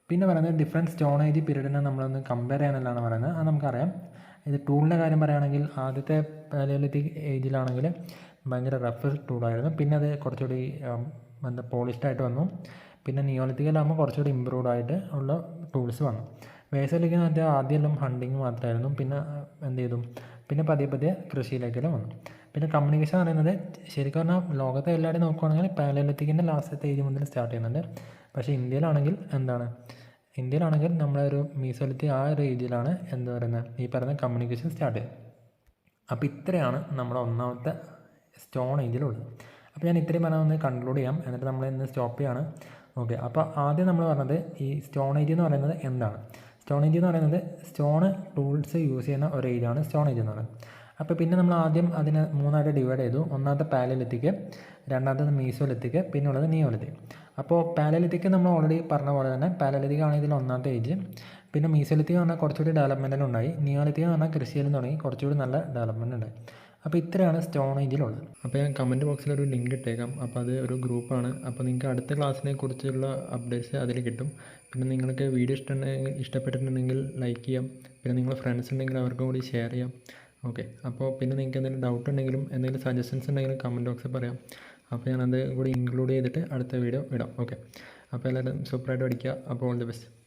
പിന്നെ പറയുന്നത് ഡിഫറെൻറ്റ് സ്റ്റോൺ ഏജ് പീരീഡിനെ നമ്മളൊന്ന് കമ്പയർ ചെയ്യാനെല്ലാം പറയുന്നത്. അത് നമുക്കറിയാം. ഇത് ടൂളിൻ്റെ കാര്യം പറയുകയാണെങ്കിൽ ആദ്യത്തെ പാലിയോലിത്തിക് ഏജിലാണെങ്കിൽ ഭയങ്കര റഫ് ടൂളായിരുന്നു. പിന്നെ അത് കുറച്ചുകൂടി പോളിഷ്ഡായിട്ട് വന്നു. പിന്നെ നിയോളിത്തിക്കിലാകുമ്പോൾ കുറച്ചുകൂടി ഇമ്പ്രൂവ്ഡ് ആയിട്ട് ഉള്ള ടൂൾസ് വന്നു. വേസലിക്ക് മറ്റേ ആദ്യമെല്ലാം ഹണ്ടിങ് മാത്രമായിരുന്നു. പിന്നെ പിന്നെ പതിയെ കൃഷിയിലേക്കെല്ലാം വന്നു. പിന്നെ കമ്മ്യൂണിക്കേഷൻ എന്ന് പറയുന്നത് ശരിക്കും പറഞ്ഞാൽ ലോകത്തെ എല്ലാവരും നോക്കുകയാണെങ്കിൽ പാലിയോലിത്തിക്കിൻ്റെ ലാസ്റ്റത്തെ ഏജ് മുതൽ സ്റ്റാർട്ട് ചെയ്യുന്നുണ്ട്. പക്ഷേ ഇന്ത്യയിലാണെങ്കിൽ നമ്മളെ ഒരു മീസോലിത്തിക് ആ ഒരു ഏജിലാണ് ഈ പറയുന്ന കമ്മ്യൂണിക്കേഷൻ സ്റ്റാർട്ട് ചെയ്തത്. അപ്പോൾ ഇത്രയാണ് നമ്മുടെ ഒന്നാമത്തെ സ്റ്റോൺ ഏജിലുള്ളത്. അപ്പോൾ ഞാൻ ഇത്രയും പറഞ്ഞൊന്ന് കൺക്ലൂഡ് ചെയ്യാം, എന്നിട്ട് നമ്മൾ ഇന്ന് സ്റ്റോപ്പ് ചെയ്യാണ്. ഓക്കെ, അപ്പോൾ ആദ്യം നമ്മൾ പറഞ്ഞത് ഈ സ്റ്റോൺ ഏജ് എന്ന് പറയുന്നത് എന്താണ്? സ്റ്റോൺ ഏജ് എന്ന് പറയുന്നത് സ്റ്റോണ് ടൂൾസ് യൂസ് ചെയ്യുന്ന ഒരു ഏജാണ് സ്റ്റോൺ ഏജ് എന്ന് പറയുന്നത്. അപ്പോൾ പിന്നെ നമ്മൾ ആദ്യം അതിനെ 3ആയിട്ട് ഡിവൈഡ് ചെയ്തു. ഒന്നാമത്തെ പാലിയോലിത്തിക്, രണ്ടാമത്തത് മീസോലിത്തിക്, പിന്നെ ഉള്ളത് നിയോലിത്തിക്. അപ്പോൾ പാലിയോലിത്തിക് നമ്മൾ ഓൾറെഡി പറഞ്ഞ പോലെ തന്നെ പാലിയോലിത്തിക് ആണ് ഇതിൽ ഒന്നാമത്തെ ഏജ്. പിന്നെ മീസോലിത്തിക് എന്ന് പറഞ്ഞാൽ കുറച്ചുകൂടി ഡെവലപ്മെൻറ്റിലും ഉണ്ടായി. നിയോലിത്തിക് എന്ന് പറഞ്ഞാൽ കൃഷിയിലും തുടങ്ങി കുറച്ചുകൂടി നല്ല ഡെവലപ്മെൻറ്റ് ഉണ്ടായി. അപ്പോൾ ഇത്രയാണ് സ്റ്റോൺ ഏജിലുള്ളത്. അപ്പോൾ ഞാൻ കമൻറ്റ് ബോക്സിൽ ഒരു ലിങ്ക് ഇട്ടേക്കാം. അപ്പോൾ അത് ഒരു ഗ്രൂപ്പാണ്. അപ്പോൾ നിങ്ങൾക്ക് അടുത്ത ക്ലാസ്സിനെ കുറിച്ചുള്ള അപ്ഡേറ്റ്സ് അതിൽ കിട്ടും. പിന്നെ നിങ്ങൾക്ക് വീഡിയോ ഇഷ്ടപ്പെട്ടിട്ടുണ്ടെങ്കിൽ ലൈക്ക് ചെയ്യാം. പിന്നെ നിങ്ങളുടെ ഫ്രണ്ട്സ് ഉണ്ടെങ്കിൽ അവർക്കും കൂടി ഷെയർ ചെയ്യാം. ഓക്കെ, അപ്പോൾ പിന്നെ നിങ്ങൾക്ക് എന്തെങ്കിലും ഡൗട്ട് ഉണ്ടെങ്കിലും എന്തെങ്കിലും സജഷൻസ് ഉണ്ടെങ്കിലും കമൻറ്റ് ബോക്സിൽ പറയാം. അപ്പോൾ ഞാനത് കൂടി ഇൻക്ലൂഡ് ചെയ്തിട്ട് അടുത്ത വീഡിയോ ഇടാം. ഓക്കെ, അപ്പോൾ എല്ലാവരും സൂപ്പറായിട്ട് പഠിക്കുക. അപ്പോൾ ഓൾ ദി ബെസ്റ്റ്.